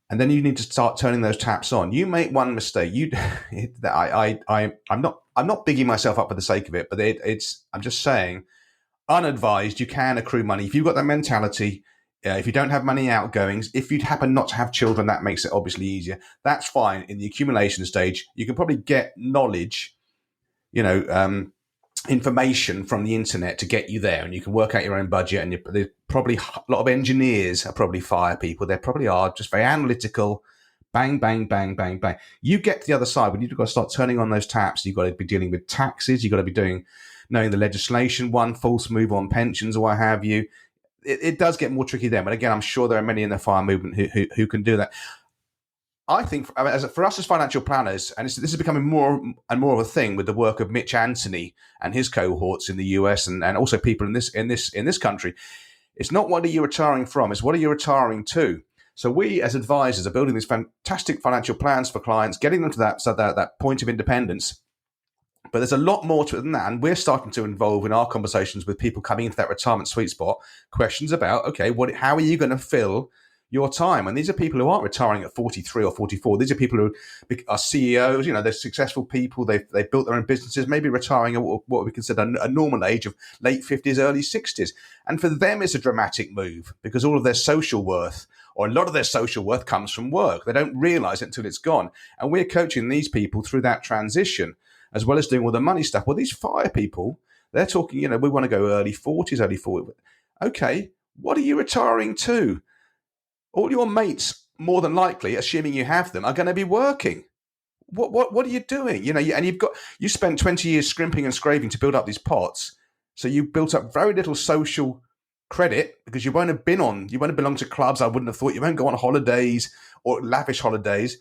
and then you need to start turning those taps on, you make one mistake. I'm not bigging myself up for the sake of it, but I'm just saying, unadvised, you can accrue money if you've got that mentality. If you don't have money outgoings, if you happen not to have children, that makes it obviously easier. That's fine. In the accumulation stage, you can probably get knowledge, information from the internet to get you there, and you can work out your own budget. And there's probably a lot of engineers are probably fire people. They probably are just very analytical. Bang, bang, bang, bang, bang. You get to the other side when you've got to start turning on those taps. You've got to be dealing with taxes. You've got to be knowing the legislation, one false move on pensions or what have you. It does get more tricky then, but again, I'm sure there are many in the FIRE movement who can do that. I think for us as financial planners, and this is becoming more and more of a thing with the work of Mitch Anthony and his cohorts in the US and also people in this country. It's not what are you retiring from; it's what are you retiring to. So we as advisors are building these fantastic financial plans for clients, getting them to that point of independence. But there's a lot more to it than that. And we're starting to involve in our conversations with people coming into that retirement sweet spot, questions about, okay, how are you going to fill your time? And these are people who aren't retiring at 43 or 44. These are people who are CEOs, they're successful people. They've built their own businesses, maybe retiring at what we consider a normal age of late 50s, early 60s. And for them, it's a dramatic move because all of their social worth, or a lot of their social worth, comes from work. They don't realize it until it's gone. And we're coaching these people through that transition, as well as doing all the money stuff. Well, these fire people, they're talking, we want to go early 40s, early 40s. Okay, what are you retiring to? All your mates, more than likely, assuming you have them, are going to be working. What are you doing? You spent 20 years scrimping and scraping to build up these pots. So you built up very little social credit because you won't have belonged to clubs. I wouldn't have thought. You won't go on holidays or lavish holidays.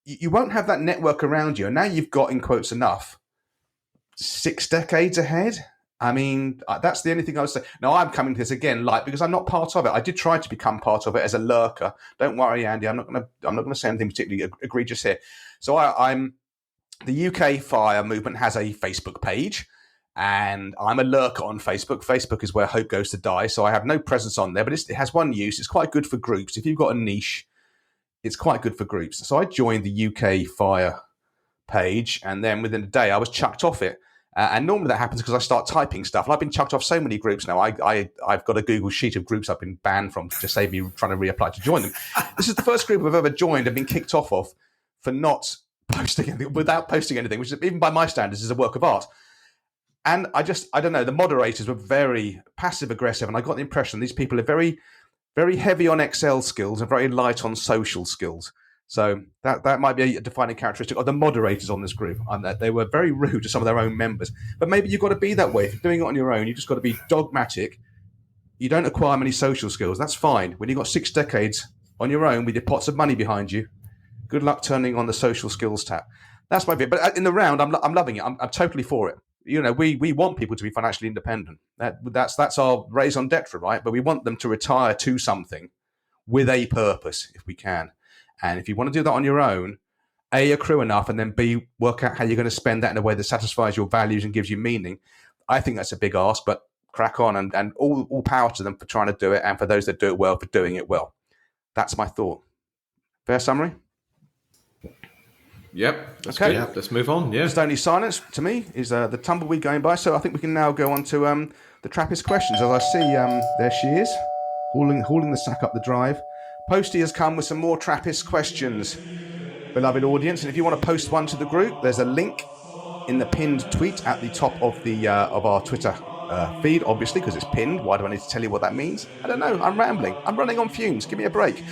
You won't have that network around you. And now you've got, in quotes, enough. 6 decades ahead. I mean, that's the only thing I would say. Now, I'm coming to this again because I'm not part of it. I did try to become part of it as a lurker. Don't worry, Andy. I'm not going to say anything particularly egregious here. So I'm the UK FIRE movement has a Facebook page, and I'm a lurker on Facebook. Facebook is where hope goes to die. So I have no presence on there, but it has one use. It's quite good for groups. If you've got a niche, it's quite good for groups. So I joined the UK FIRE page, and then within a day I was chucked off it. And normally that happens because I start typing stuff. And I've been chucked off so many groups now. I've got a Google sheet of groups I've been banned from to save me trying to reapply to join them. This is the first group I've ever joined and been kicked off of for not posting anything, without posting anything, which is, even by my standards, is a work of art. And I don't know, the moderators were very passive aggressive, and I got the impression these people are very, very heavy on Excel skills and very light on social skills. So that might be a defining characteristic of the moderators on this group, and that they were very rude to some of their own members. But maybe you've got to be that way. If you're doing it on your own, you've just got to be dogmatic. You don't acquire many social skills. That's fine. When you've got 6 decades on your own with your pots of money behind you, good luck turning on the social skills tap. That's my view. But in the round, I'm loving it. I'm totally for it. We want people to be financially independent. That's our raison d'etre, right? But we want them to retire to something with a purpose, if we can. And if you want to do that on your own, A, accrue enough, and then B, work out how you're going to spend that in a way that satisfies your values and gives you meaning. I think that's a big ask, but crack on, and all power to them for trying to do it, and for those that do it well, for doing it well. That's my thought. Fair summary? Yep. That's Okay. good. Let's move on. Yeah. Just only silence to me is the tumbleweed going by. So I think we can now go on to the Trappist questions. As I see, there she is, hauling the sack up the drive. Posty has come with some more Trappist questions, beloved audience. And if you want to post one to the group, there's a link in the pinned tweet at the top of the of our Twitter feed, obviously, because it's pinned. Why do I need to tell you what that means? I don't know. I'm rambling. I'm running on fumes. Give me a break.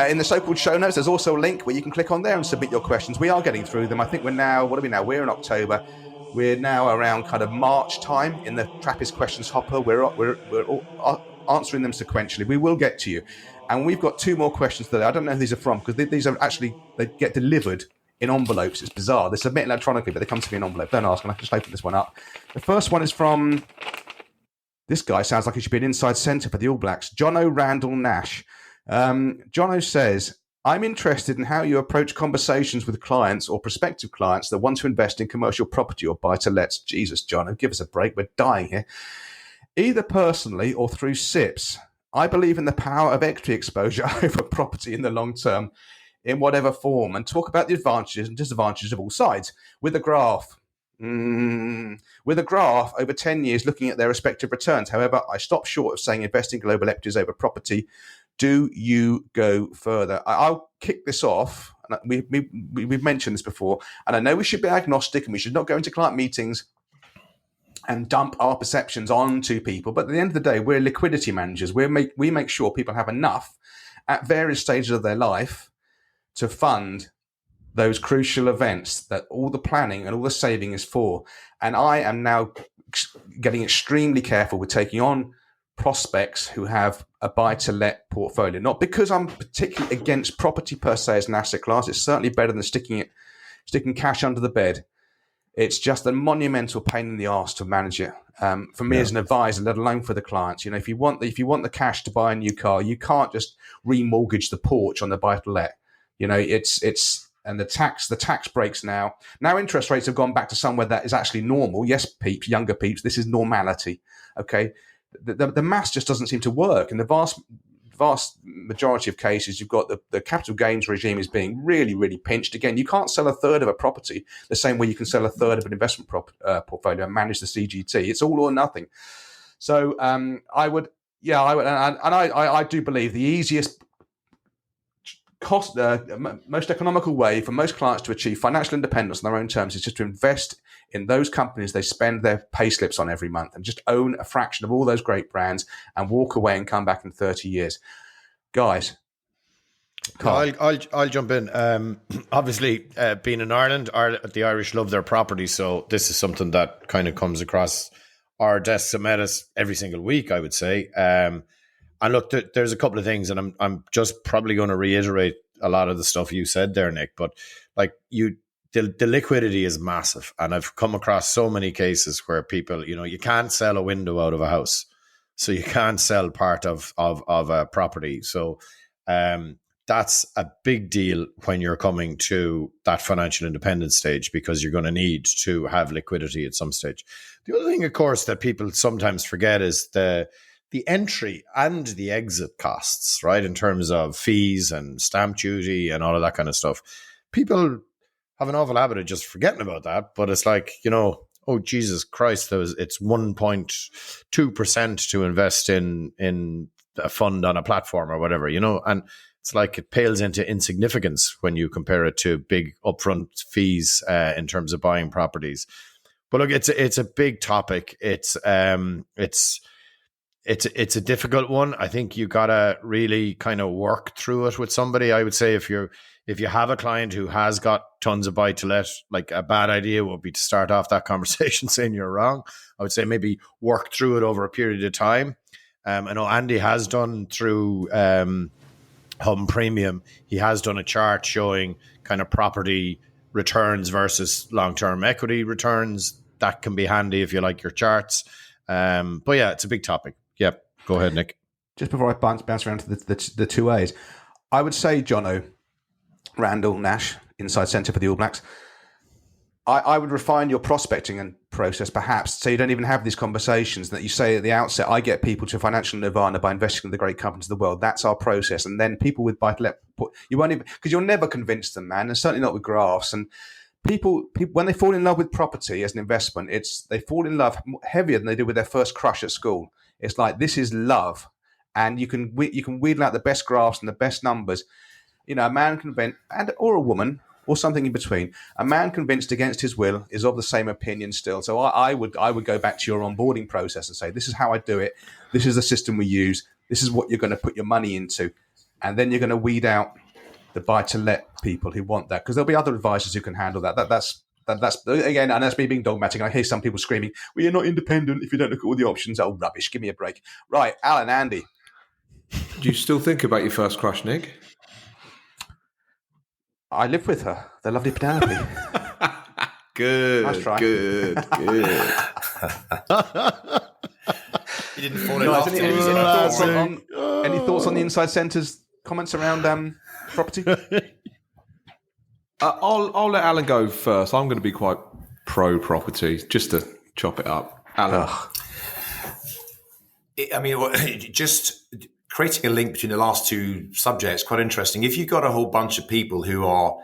In the so-called show notes, there's also a link where you can click on there and submit your questions. We are getting through them. I think we're now, what are we now? We're in October. We're now around kind of March time in the Trappist questions hopper. We're all answering them sequentially. We will get to you. And we've got 2 more questions today. I don't know who these are from because these are actually, they get delivered in envelopes. It's bizarre. They submit electronically, but they come to me in envelope. Don't ask. I can just open this one up. The first one is from, this guy sounds like he should be an inside centre for the All Blacks, Jono Randall Nash. Jono says, I'm interested in how you approach conversations with clients or prospective clients that want to invest in commercial property or buy-to-lets. Jesus, Jono, give us a break. We're dying here. Either personally or through SIPs. I believe in the power of equity exposure over property in the long term, in whatever form, and talk about the advantages and disadvantages of all sides with a graph. With a graph over 10 years looking at their respective returns. However, I stop short of saying investing global equities over property. Do you go further? I'll kick this off. We've mentioned this before, and I know we should be agnostic and we should not go into client meetings and dump our perceptions onto people. But at the end of the day, we're liquidity managers. We make sure people have enough at various stages of their life to fund those crucial events that all the planning and all the saving is for. And I am now getting extremely careful with taking on prospects who have a buy-to-let portfolio. Not because I'm particularly against property per se as an asset class. It's certainly better than sticking cash under the bed. It's just a monumental pain in the arse to manage it. For me as an advisor, let alone for the clients. You know, if you want the cash to buy a new car, you can't just remortgage the porch on the buy-to-let. You know, it's and the tax breaks now. Now interest rates have gone back to somewhere that is actually normal. Yes, peeps, younger peeps, this is normality. Okay. The maths just doesn't seem to work. In the vast majority of cases, you've got the capital gains regime is being really, really pinched. Again, you can't sell a third of a property the same way you can sell a third of an investment portfolio and manage the CGT. It's all or nothing. So I do believe the easiest cost, most economical way for most clients to achieve financial independence on their own terms is just to invest in those companies they spend their pay slips on every month and just own a fraction of all those great brands and walk away and come back in 30 years. Guys. I'll jump in. Obviously, being in Ireland, the Irish love their property. So this is something that kind of comes across our desks and us every single week, I would say. And look, there's a couple of things, and I'm just probably going to reiterate a lot of the stuff you said there, Nick. But like the liquidity is massive, and I've come across so many cases where people, you know, you can't sell a window out of a house, so you can't sell part of a property. So that's a big deal when you're coming to that financial independence stage, because you're going to need to have liquidity at some stage. The other thing, of course, that people sometimes forget is the entry and the exit costs, right? In terms of fees and stamp duty and all of that kind of stuff. People have an awful habit of just forgetting about that. But it's like, you know, oh, Jesus Christ, it's 1.2% to invest in a fund on a platform or whatever, you know, and it's like it pales into insignificance when you compare it to big upfront fees in terms of buying properties. But look, it's a big topic. It's a difficult one. I think you gotta really kind of work through it with somebody. I would say if you have a client who has got tons of buy to let, like a bad idea would be to start off that conversation saying you're wrong. I would say maybe work through it over a period of time. I know Andy has done through Home Premium. He has done a chart showing kind of property returns versus long-term equity returns. That can be handy if you like your charts. But yeah, it's a big topic. Yep. Go ahead, Nick. Just before I bounce around to the two A's, I would say, Jono Randall Nash, inside centre for the All Blacks, I would refine your prospecting and process, perhaps, so you don't even have these conversations, that you say at the outset, I get people to financial nirvana by investing in the great companies of the world. That's our process. And then people with buy-to-let, you won't even, because you'll never convince them, man, and certainly not with graphs. And people, when they fall in love with property as an investment, they fall in love heavier than they do with their first crush at school. It's like, this is love. And you can wheedle out the best graphs and the best numbers. You know, a man or a woman, or something in between. A man convinced against his will is of the same opinion still. So I would go back to your onboarding process and say, this is how I do it. This is the system we use. This is what you're going to put your money into. And then you're going to weed out the buy-to-let people who want that, because there'll be other advisors who can handle that. That's again, and that's me being dogmatic. I hear some people screaming, well, you're not independent if you don't look at all the options. Oh, rubbish. Give me a break. Right, Alan, Andy. Do you still think about your first crush, Nick? I live with her, the lovely Penelope. Good. Nice try. Good. He didn't fall in love. Any thoughts on the Inside Centre's comments around property? I'll let Alan go first. I'm going to be quite pro property, just to chop it up. Alan. Just creating a link between the last two subjects, quite interesting. If you've got a whole bunch of people who are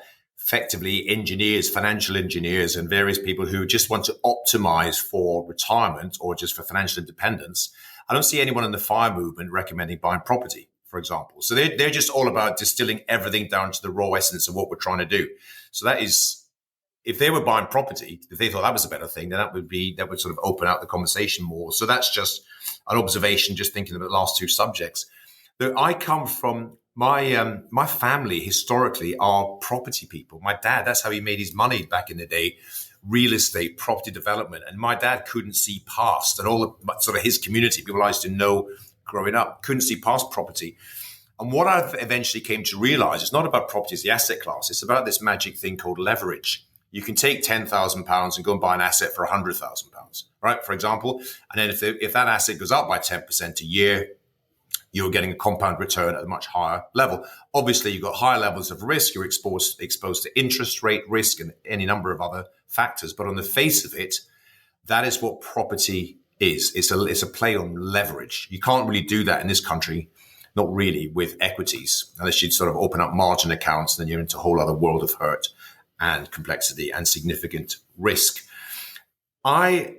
effectively engineers, financial engineers, and various people who just want to optimize for retirement or just for financial independence, I don't see anyone in the FIRE movement recommending buying property, for example. So they're just all about distilling everything down to the raw essence of what we're trying to do. So that is, if they were buying property, if they thought that was a better thing, then that would sort of open out the conversation more. So that's just an observation, just thinking of the last two subjects. I come from my family historically are property people. My dad, that's how he made his money back in the day, real estate, property development. And my dad couldn't see past, and all the sort of his community, people I used to know growing up, couldn't see past property. And what I eventually came to realize, it's not about property as the asset class. It's about this magic thing called leverage. You can take £10,000 and go and buy an asset for £100,000, right? For example. And then if that asset goes up by 10% a year, you're getting a compound return at a much higher level. Obviously, you've got higher levels of risk. You're exposed to interest rate risk and any number of other factors. But on the face of it, that is what property is. It's a play on leverage. You can't really do that in this country, not really, with equities, unless you sort of open up margin accounts. Then you're into a whole other world of hurt and complexity and significant risk. And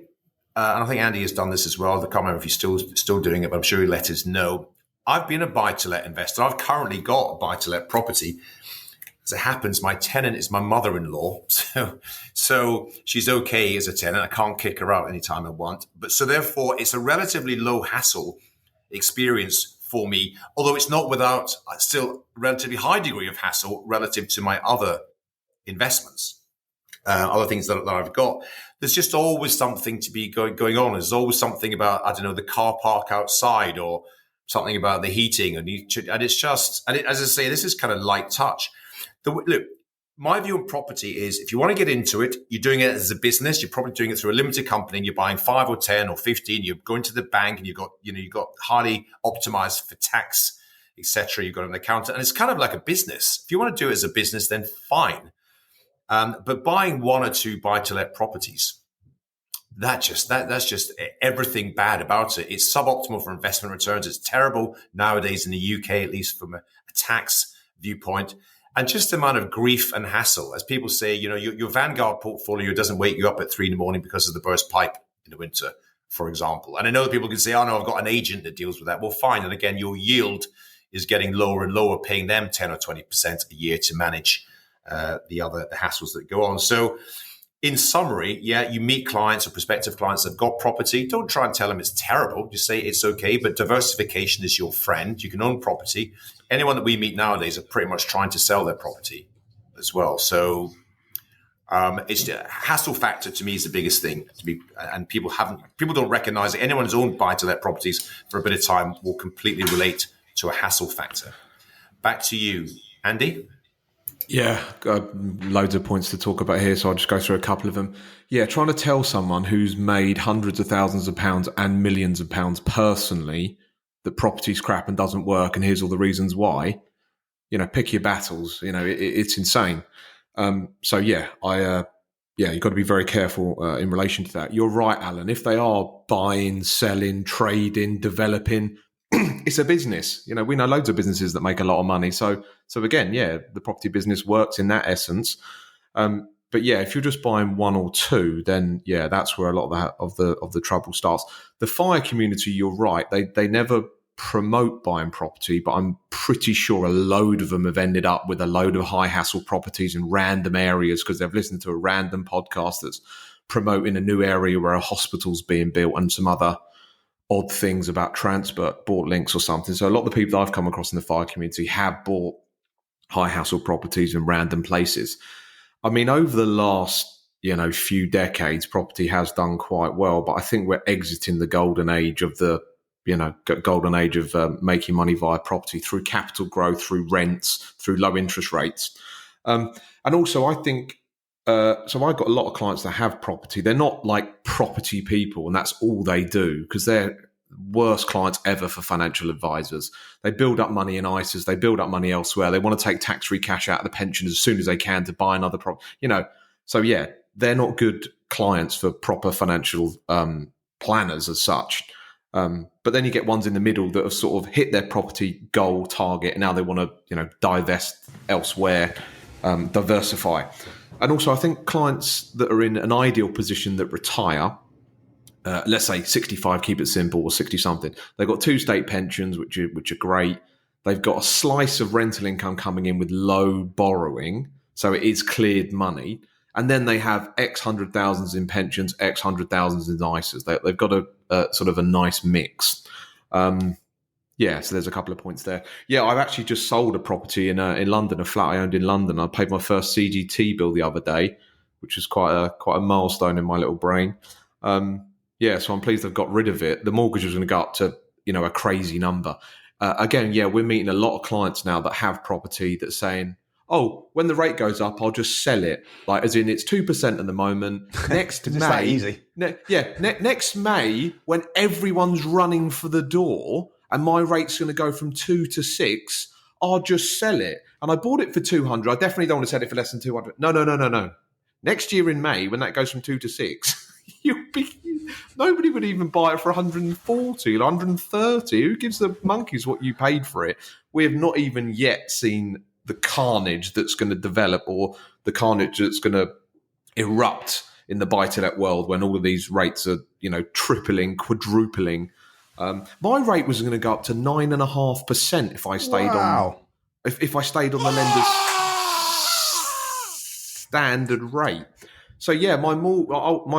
I think Andy has done this as well. I can't remember if he's still doing it, but I'm sure he'll let us know. I've been a buy-to-let investor. I've currently got a buy-to-let property. As it happens, my tenant is my mother-in-law. So she's okay as a tenant. I can't kick her out anytime I want. But so therefore, it's a relatively low hassle experience for me, although it's not without still relatively high degree of hassle relative to my other investments, other things that I've got. There's just always something to be going on. There's always something about, I don't know, the car park outside, or something about the heating. And it's just, as I say, this is kind of light touch. Look, my view on property is, if you want to get into it, you're doing it as a business. You're probably doing it through a limited company, and you're buying 5 or 10 or 15. You're going to the bank, and you've got highly optimized for tax, etc. You've got an accountant, and it's kind of like a business. If you want to do it as a business, then fine. But buying 1 or 2 buy-to-let properties, that's just everything bad about it. It's suboptimal for investment returns. It's terrible nowadays in the UK, at least from a tax viewpoint. And just the amount of grief and hassle. As people say, your Vanguard portfolio doesn't wake you up at 3 a.m. because of the burst pipe in the winter, for example. And I know that people can say, oh no, I've got an agent that deals with that. Well, fine. And again, your yield is getting lower and lower, paying them 10 or 20% a year to manage the hassles that go on. So in summary, you meet clients or prospective clients that have got property. Don't try and tell them it's terrible. Just say it's okay, but diversification is your friend. You can own property. Anyone that we meet nowadays are pretty much trying to sell their property as well. So it's the hassle factor to me is the biggest thing and people don't recognize it. Anyone who's owned buy-to-let properties for a bit of time will completely relate to a hassle factor. Back to you, Andy. Yeah, got loads of points to talk about here, so I'll just go through a couple of them. Yeah, trying to tell someone who's made hundreds of thousands of pounds and millions of pounds personally that property's crap and doesn't work, and here's all the reasons why. Pick your battles. It's insane. I yeah, you've got to be very careful in relation to that. You're right, Alan. If they are buying, selling, trading, developing, it's a business. You know, we know loads of businesses that make a lot of money. So again, yeah, the property business works in that essence. But yeah, if you're just buying one or two, then yeah, that's where a lot of the trouble starts. The fire community, you're right. They never promote buying property, but I'm pretty sure a load of them have ended up with a load of high hassle properties in random areas because they've listened to a random podcast that's promoting a new area where a hospital's being built and some other odd things about transport links or something. So a lot of the people that I've come across in the fire community have bought high hassle properties in random places. I mean, over the last, few decades, property has done quite well, but I think we're exiting the golden age of making money via property through capital growth, through rents, through low interest rates. And also I think, so I've got a lot of clients that have property. They're not like property people and that's all they do because they're worst clients ever for financial advisors. They build up money in ISAs. They build up money elsewhere. They want to take tax-free cash out of the pension as soon as they can to buy another property, So yeah, they're not good clients for proper financial planners as such. But then you get ones in the middle that have sort of hit their property goal target and now they want to, divest elsewhere, diversify. And also I think clients that are in an ideal position that retire, let's say 65, keep it simple, or 60 something. They've got 2 state pensions, which are great. They've got a slice of rental income coming in with low borrowing. So it is cleared money. And then they have X hundred thousands in pensions, X hundred thousands in ISAs. They've got a sort of a nice mix. So there's a couple of points there. Yeah, I've actually just sold a property in London, a flat I owned in London. I paid my first CGT bill the other day, which is quite a milestone in my little brain. So I'm pleased I've got rid of it. The mortgage was going to go up to, a crazy number. Again, we're meeting a lot of clients now that have property that's saying, oh, when the rate goes up, I'll just sell it. Like, as in, it's 2% at the moment. Next May, that easy. Next May, when everyone's running for the door, and my rate's going to go from 2 to 6, I'll just sell it. And I bought it for 200. I definitely don't want to sell it for less than 200. No. Next year in May, when that goes from 2 to 6, nobody would even buy it for 140 or 130. Who gives the monkeys what you paid for it? We have not even yet seen the carnage that's going to develop or the carnage that's going to erupt in the buy-to-let world when all of these rates are, tripling, quadrupling. My rate was going to go up to 9.5% if I stayed on. If I stayed on the lender's standard rate. So yeah, my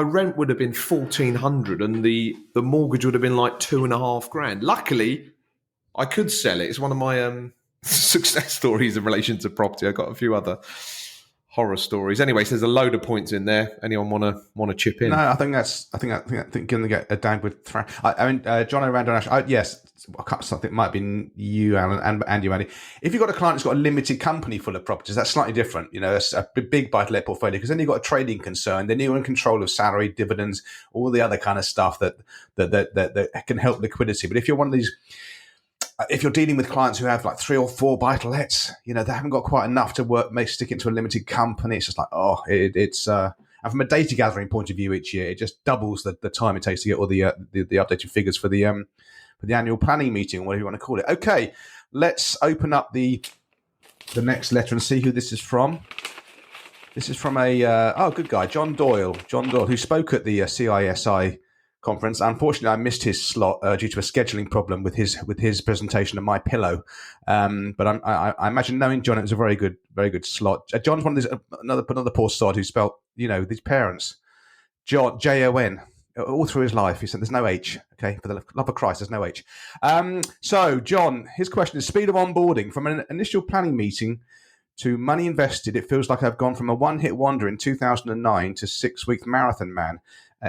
rent would have been $1,400 and the mortgage would have been like $2,500. Luckily, I could sell it. It's one of my success stories in relation to property. I've got a few other horror stories. Anyway, so there's a load of points in there. Anyone want to chip in? No, I think going to get a downward thrash. John O'Randon. Yes, I think it might be you, Alan, and you, Andy. If you've got a client that's got a limited company full of properties, that's slightly different. It's a big buy-to-let portfolio because then you've got a trading concern. Then you're in control of salary, dividends, all the other kind of stuff that can help liquidity. But if you're one of these, if you're dealing with clients who have like 3 or 4 buy-to-lets, they haven't got quite enough to stick it to a limited company. It's just like, and from a data gathering point of view, each year it just doubles the time it takes to get all the updated figures for the annual planning meeting, or whatever you want to call it. Okay, let's open up the next letter and see who this is from. This is from a good guy, John Doyle, who spoke at the CISI conference. Unfortunately, I missed his slot due to a scheduling problem with his presentation of My Pillow. But I imagine, knowing John, it was a very good slot. John's one of these another poor sod who spelt these parents John Jon all through his life. He said there's no H. Okay, for the love of Christ, there's no H. So John, his question is speed of onboarding from an initial planning meeting to money invested. It feels like I've gone from a one-hit wonder in 2009 to 6-week marathon man.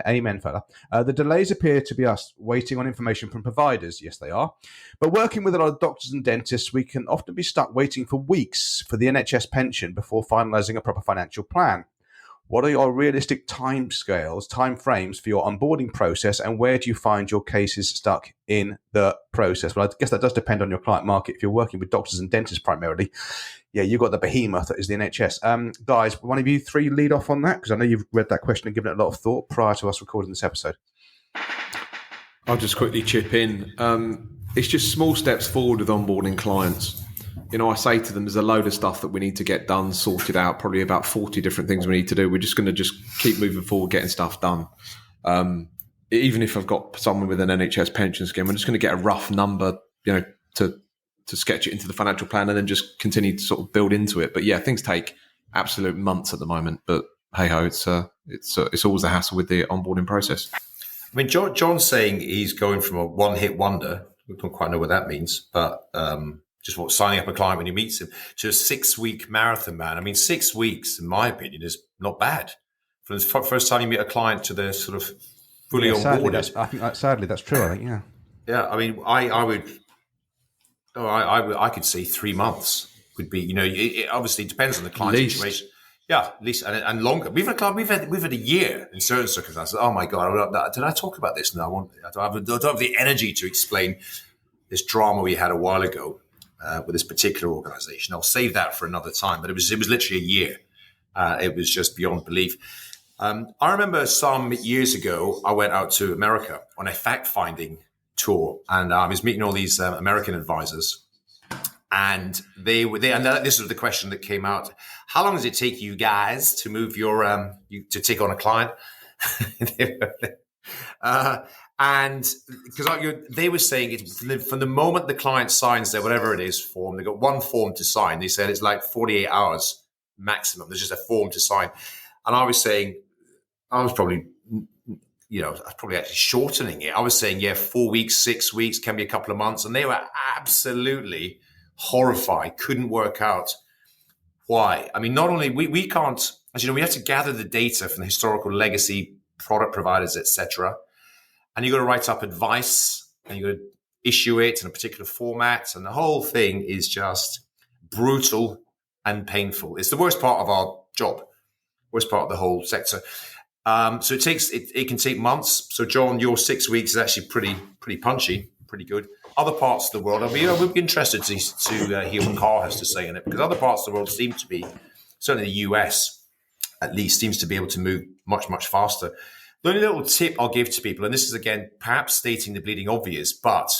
Amen, fella. The delays appear to be us waiting on information from providers. Yes, they are. But working with a lot of doctors and dentists, we can often be stuck waiting for weeks for the NHS pension before finalising a proper financial plan. What are your realistic time frames for your onboarding process, and where do you find your cases stuck in the process? Well, I guess that does depend on your client market. If you're working with doctors and dentists primarily, you've got the behemoth that is the NHS. Guys, one of you three lead off on that, because I know you've read that question and given it a lot of thought prior to us recording this episode. I'll just quickly chip in. It's just small steps forward with onboarding clients. I say to them, there's a load of stuff that we need to get done, sorted out, probably about 40 different things we need to do. We're just going to keep moving forward, getting stuff done. Even if I've got someone with an NHS pension scheme, I'm just going to get a rough number, to sketch it into the financial plan and then just continue to sort of build into it. But yeah, things take absolute months at the moment. But hey ho, it's always a hassle with the onboarding process. I mean, John's saying he's going from a one-hit wonder. We don't quite know what that means, but just signing up a client when he meets him to a 6-week marathon, man. I mean, 6 weeks, in my opinion, is not bad. From the first time you meet a client to the sort of fully onboarded. I think sadly that's true. I think, yeah. Yeah, I mean, I could say 3 months would be. It obviously depends on the client situation. Yeah, at least and longer. We've had a year in certain circumstances. Oh my God, did I talk about this? No, I don't have the energy to explain this drama we had a while ago with this particular organisation. I'll save that for another time. But it was literally a year. It was just beyond belief. I remember some years ago, I went out to America on a fact-finding tour, and I was meeting all these American advisors. And and this was the question that came out: how long does it take you guys to move your to take on a client? And because they were saying it from the moment the client signs their whatever it is form, they got one form to sign. They said it's like 48 hours maximum. There's just a form to sign. And I was saying, I was probably actually shortening it. I was saying, 4 weeks, 6 weeks, can be a couple of months, and they were absolutely horrified, couldn't work out why. I mean, not only we can't, as you know, we have to gather the data from the historical legacy product providers, etc. And you've got to write up advice and you've got to issue it in a particular format. And the whole thing is just brutal and painful. It's the worst part of our job, worst part of the whole sector. So it can take months. So John, your 6 weeks is actually pretty punchy, pretty good. Other parts of the world, we'd be interested to hear what Carl has to say on it, because other parts of the world seem to be, certainly the US at least, seems to be able to move much, much faster. The only little tip I'll give to people, and this is again perhaps stating the bleeding obvious, but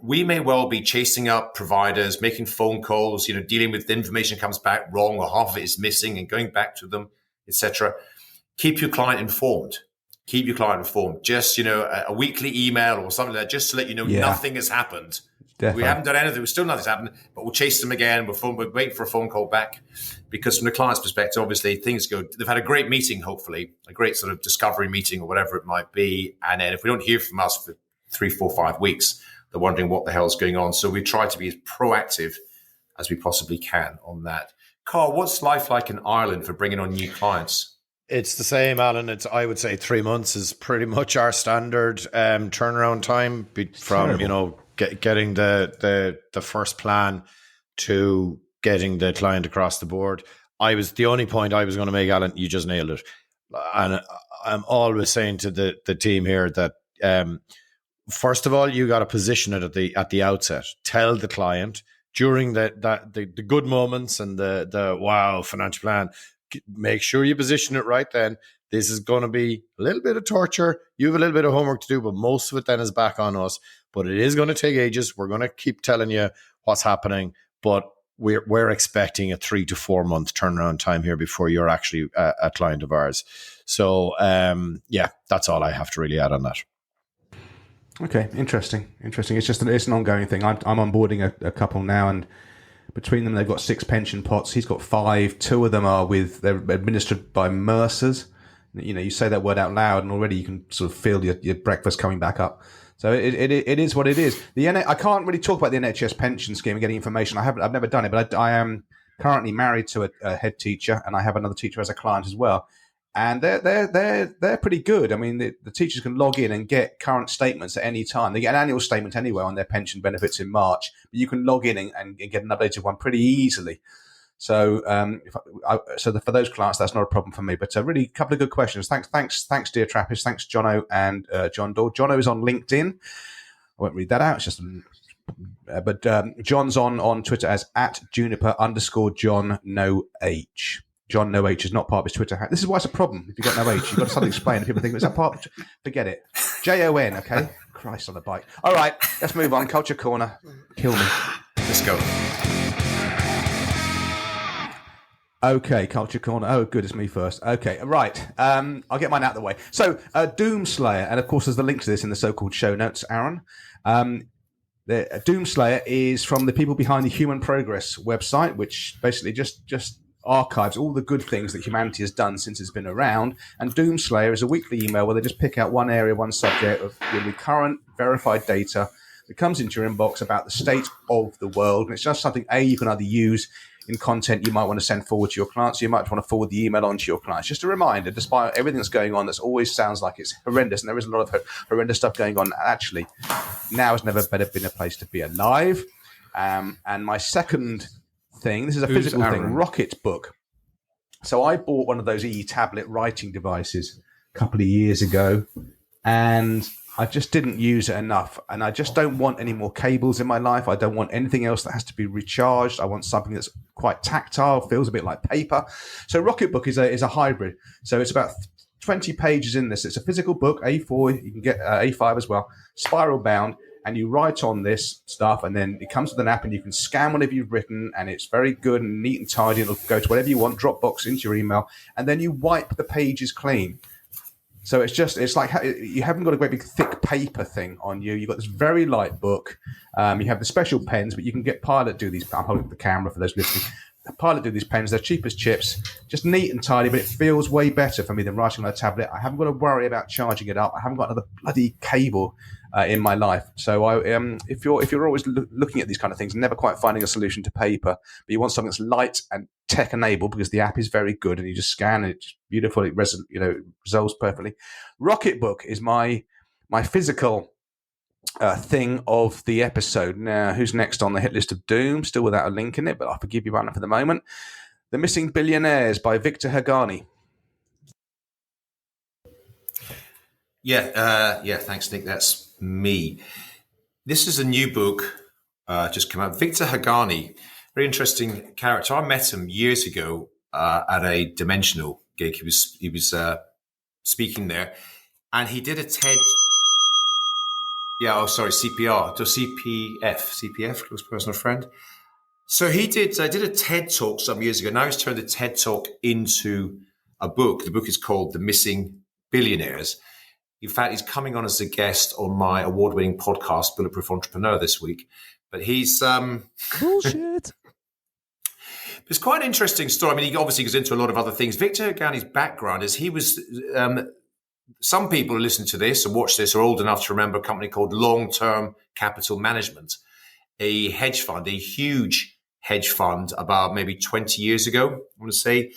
we may well be chasing up providers, making phone calls, dealing with the information comes back wrong or half of it is missing and going back to them, etc. Keep your client informed. Keep your client informed. Just, a weekly email or something like that, just to let you know nothing has happened. Definitely. We haven't done anything. Still nothing's happened, but we'll chase them again. We're waiting for a phone call back, because from the client's perspective, obviously things go. They've had a great meeting, hopefully a great sort of discovery meeting or whatever it might be. And then if we don't hear from us for 3, 4, 5 weeks, they're wondering what the hell's going on. So we try to be as proactive as we possibly can on that. Carl, what's life like in Ireland for bringing on new clients? It's the same, Alan. I would say 3 months is pretty much our standard turnaround time from getting the first plan to getting the client across the board. The only point I was going to make, Alan, you just nailed it. And I'm always saying to the team here that first of all, you got to position it at the outset. Tell the client during the good moments and the wow financial plan. Make sure you position it right then. This is going to be a little bit of torture. You have a little bit of homework to do, but most of it then is back on us. But it is going to take ages. We're going to keep telling you what's happening, but we're expecting a 3 to 4 month turnaround time here before you're actually a client of ours. So, that's all I have to really add on that. Okay, interesting. It's an ongoing thing. I'm onboarding a couple now, and between them, they've got 6 pension pots. He's got 5. 2 of them they're administered by Mercers. You say that word out loud, and already you can sort of feel your breakfast coming back up. So it is what it is. I can't really talk about the NHS pension scheme and getting information. I've never done it, but I am currently married to a head teacher, and I have another teacher as a client as well. And they're pretty good. I mean, the teachers can log in and get current statements at any time. They get an annual statement anyway on their pension benefits in March, but you can log in and get an updated one pretty easily. So, for those clients, that's not a problem for me. But really, a couple of good questions. Thanks, dear Trappist. Thanks, Jono and John Doe. Jono is on LinkedIn. I won't read that out. It's just, but John's on Twitter as @Juniper_John no H. John no H is not part of his Twitter account. This is why it's a problem. If you've got no H, you've got to suddenly explain. And people think, is that part of forget it. JON, okay? Christ on a bike. All right, let's move on. Culture Corner. Kill me. Let's go. Okay, Culture Corner. Oh, good, it's me first. Okay, right. I'll get mine out of the way. So, Doomslayer, and of course, there's the link to this in the so-called show notes, Aaron. The Doomslayer is from the people behind the Human Progress website, which basically just archives all the good things that humanity has done since it's been around. And Doomslayer is a weekly email where they just pick out one area, one subject of the current verified data that comes into your inbox about the state of the world. And it's just something, you can either use in content you might want to send forward to your clients. You might want to forward the email on to your clients. Just a reminder, despite everything that's going on, that always sounds like it's horrendous, and there is a lot of horrendous stuff going on. Actually, now has never better been a place to be alive. And my second thing, this is a physical thing, Rocket Book. So I bought one of those e-tablet writing devices a couple of years ago, and I just didn't use it enough. And I just don't want any more cables in my life. I don't want anything else that has to be recharged. I want something that's quite tactile, feels a bit like paper. So Rocket Book is a hybrid. So it's about 20 pages in this. It's a physical book, A4, you can get A5 as well, spiral bound. And you write on this stuff, and then it comes with an app, and you can scan whatever you've written, and it's very good and neat and tidy. It'll go to whatever you want, Dropbox into your email, and then you wipe the pages clean. So it's like you haven't got a great big thick paper thing on you. You've got this very light book. You have the special pens, but you can get Pilot do these. I'm holding up the camera for those listening. Pilot do these pens. They're cheap as chips, just neat and tidy, but it feels way better for me than writing on a tablet. I haven't got to worry about charging it up. I haven't got another bloody cable in my life. So if you're always looking at these kind of things, never quite finding a solution to paper, but you want something that's light and tech enabled, because the app is very good and you just scan and it's beautiful. It resolves perfectly. Rocket Book is my physical thing of the episode. Now, who's next on the hit list of doom? Still without a link in it, but I'll forgive you on it for the moment. The Missing Billionaires by Victor Haghani. Yeah, thanks, Nick. That's me. This is a new book just come out. Victor Haghani, very interesting character. I met him years ago at a Dimensional gig. He was speaking there, and he did a TED. CPR, CPF, close personal friend. So he did. I did a TED talk some years ago. Now he's turned the TED talk into a book. The book is called The Missing Billionaires. In fact, he's coming on as a guest on my award-winning podcast, Bulletproof Entrepreneur, this week. But he's bullshit. It's quite an interesting story. I mean, he obviously goes into a lot of other things. Victor Haghani's background is he was. Some people who listen to this and watch this are old enough to remember a company called Long-Term Capital Management, a hedge fund, a huge hedge fund, about maybe 20 years ago. I want to say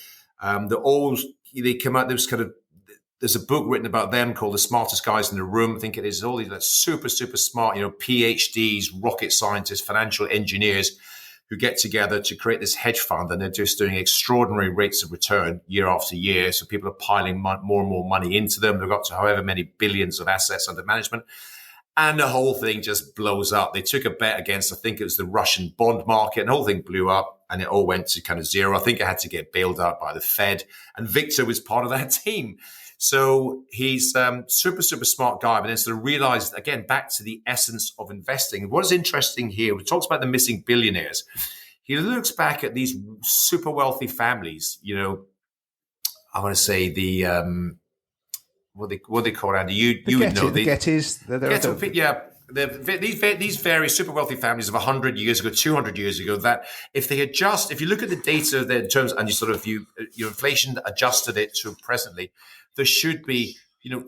they came out. There's a book written about them called The Smartest Guys in the Room. I think it is all these super, super smart, PhDs, rocket scientists, financial engineers who get together to create this hedge fund, and they're just doing extraordinary rates of return year after year. So people are piling more and more money into them. They've got to however many billions of assets under management. And the whole thing just blows up. They took a bet against, I think it was the Russian bond market, and the whole thing blew up and it all went to kind of zero. I think it had to get bailed out by the Fed, and Victor was part of that team. So he's super, super smart guy, but then sort of realized, again, back to the essence of investing. What is interesting here, he talks about the missing billionaires. He looks back at these super wealthy families, I want to say the, what they call it, Andy? You would know. The Gettys. These very super wealthy families of 100 years ago, 200 years ago, that if you look at the data in terms, and your inflation adjusted it to presently, there should be,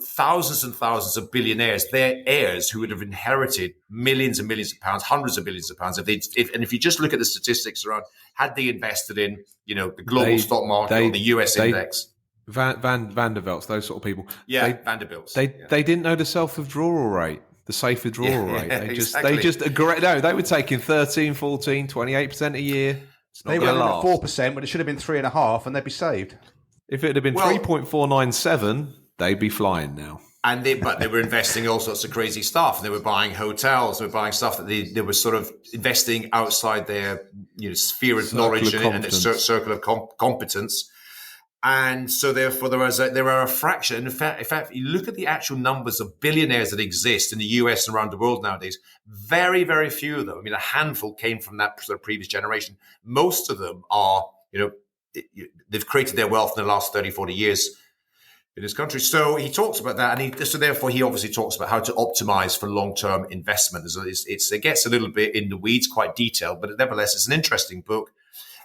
thousands and thousands of billionaires, their heirs, who would have inherited millions and millions of pounds, hundreds of billions of pounds. If you just look at the statistics around, had they invested in, the global stock market or the US index. Vanderbilts, those sort of people. Yeah, Vanderbilts. They didn't know the self-withdrawal rate, the safe withdrawal rate. They exactly. just agreed. No, they were taking 13, 14, 28% a year. It's not They going went to in at last. 4%, but it should have been 3.5%, and they'd be saved. If it had been 3.497, they'd be flying now. But they were investing all sorts of crazy stuff. They were buying hotels. They were buying stuff that they were sort of investing outside their sphere of knowledge and their circle of competence. And so therefore there are a fraction. In fact, you look at the actual numbers of billionaires that exist in the US and around the world nowadays, very, very few of them. I mean, a handful came from that sort of previous generation. Most of them are, they've created their wealth in the last 30, 40 years in this country. So he talks about that. And therefore he obviously talks about how to optimize for long-term investment. It gets a little bit in the weeds, quite detailed, but nevertheless, it's an interesting book.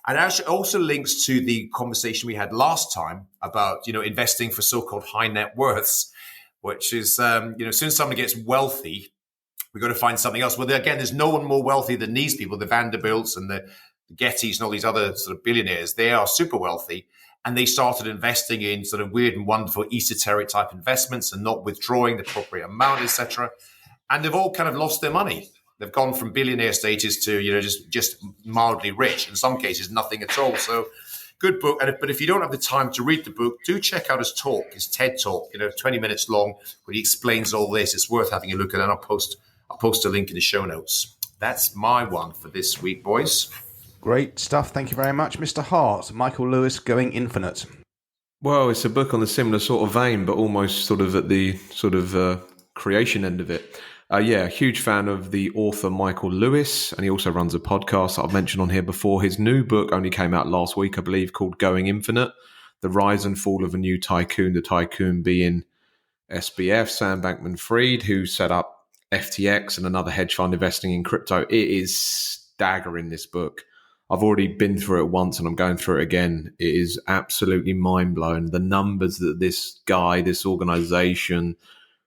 And actually also links to the conversation we had last time about, investing for so-called high net worths, which is, as soon as somebody gets wealthy, we've got to find something else. Well, again, there's no one more wealthy than these people, the Vanderbilts and the Gettys and all these other sort of billionaires. They are super wealthy. And they started investing in sort of weird and wonderful esoteric type investments and not withdrawing the appropriate amount, etc. And they've all kind of lost their money. They've gone from billionaire status to, just mildly rich. In some cases, nothing at all. So good book. But if you don't have the time to read the book, do check out his talk, his TED talk, 20 minutes long, where he explains all this. It's worth having a look at. And I'll post a link in the show notes. That's my one for this week, boys. Great stuff. Thank you very much, Mr. Hart. Michael Lewis, Going Infinite. Well, it's a book on a similar sort of vein, but almost sort of at the sort of creation end of it. A huge fan of the author Michael Lewis, and he also runs a podcast that I've mentioned on here before. His new book only came out last week, I believe, called Going Infinite, The Rise and Fall of a New Tycoon, the tycoon being SBF, Sam Bankman-Fried, who set up FTX and another hedge fund investing in crypto. It is staggering, this book. I've already been through it once and I'm going through it again. It is absolutely mind-blowing. The numbers that this guy, this organization,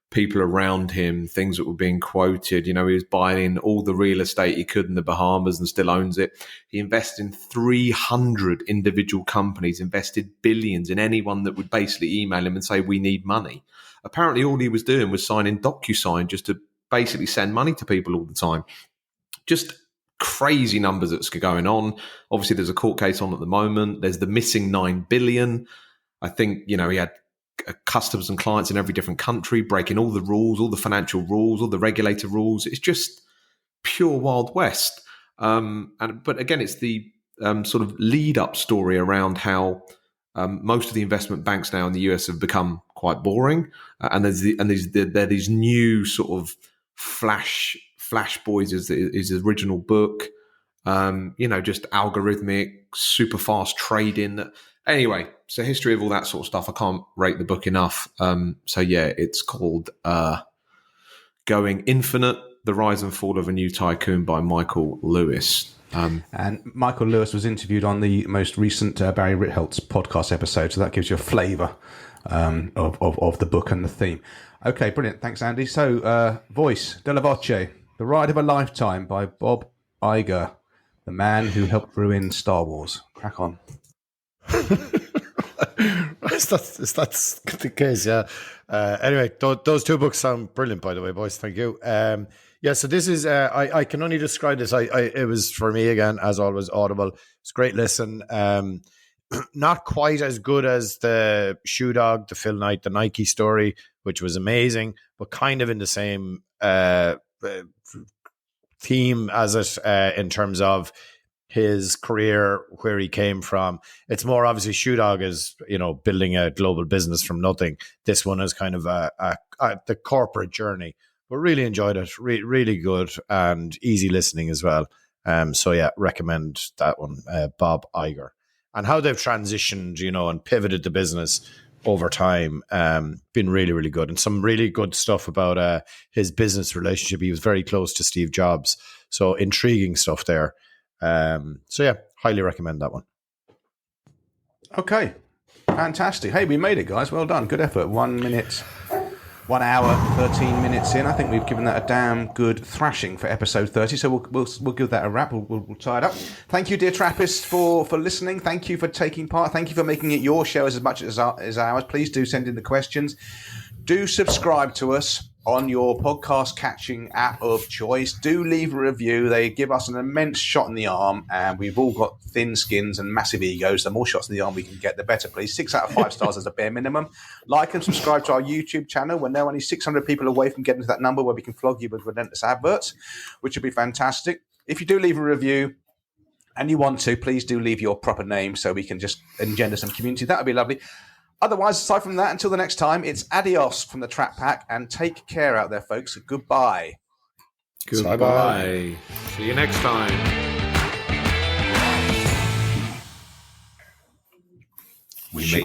people around him, things that were being quoted. He was buying all the real estate he could in the Bahamas and still owns it. He invested in 300 individual companies, invested billions in anyone that would basically email him and say, we need money. Apparently all he was doing was signing DocuSign just to basically send money to people all the time. Just crazy numbers that's going on. Obviously, there's a court case on at the moment. There's the missing $9 billion. I think, he had customers and clients in every different country, breaking all the rules, all the financial rules, all the regulator rules. It's just pure Wild West. But again, it's the sort of lead-up story around how most of the investment banks now in the US have become quite boring, and there are these new sort of Flash Boys is his original book. Just algorithmic, super fast trading. Anyway, so history of all that sort of stuff. I can't rate the book enough. It's called Going Infinite, The Rise and Fall of a New Tycoon by Michael Lewis. And Michael Lewis was interviewed on the most recent Barry Ritholtz podcast episode, so that gives you a flavour of the book and the theme. Okay, brilliant. Thanks, Andy. So, Voice, Della Voce, The Ride of a Lifetime by Bob Iger, the man who helped ruin Star Wars. Crack on. That's the case, yeah. Anyway, those two books sound brilliant, by the way, boys. Thank you. So this is I can only describe this. It was for me again, as always, Audible. It's a great listen. Not quite as good as the Shoe Dog, the Phil Knight, the Nike story, which was amazing, but kind of in the same theme as it in terms of his career, where he came from. It's more obviously Shoe Dog is, building a global business from nothing. This one is kind of the corporate journey, but really enjoyed it. Really good and easy listening as well. Recommend that one, Bob Iger. And how they've transitioned, and pivoted the business over time, been really, really good. And some really good stuff about his business relationship. He was very close to Steve Jobs. So intriguing stuff there. Highly recommend that one. Okay, fantastic. Hey, we made it, guys. Well done. Good effort. 1 hour, 13 minutes in. I think we've given that a damn good thrashing for episode 30. So we'll give that a wrap. We'll tie it up. Thank you, dear Trappists, for listening. Thank you for taking part. Thank you for making it your show as much as ours. Please do send in the questions. Do subscribe to us on your podcast catching app of choice. Do leave a review. They give us an immense shot in the arm, and we've all got thin skins and massive egos. The more shots in the arm we can get, the better, please. 6 out of 5 stars as a bare minimum. Like and subscribe to our YouTube channel. We're now only 600 people away from getting to that number where we can flog you with relentless adverts, which would be fantastic. If you do leave a review, and you want to, please do leave your proper name so we can just engender some community. That would be lovely. Otherwise, aside from that, until the next time, it's adios from the Trap Pack, and take care out there, folks. Goodbye. Goodbye. See you next time. We make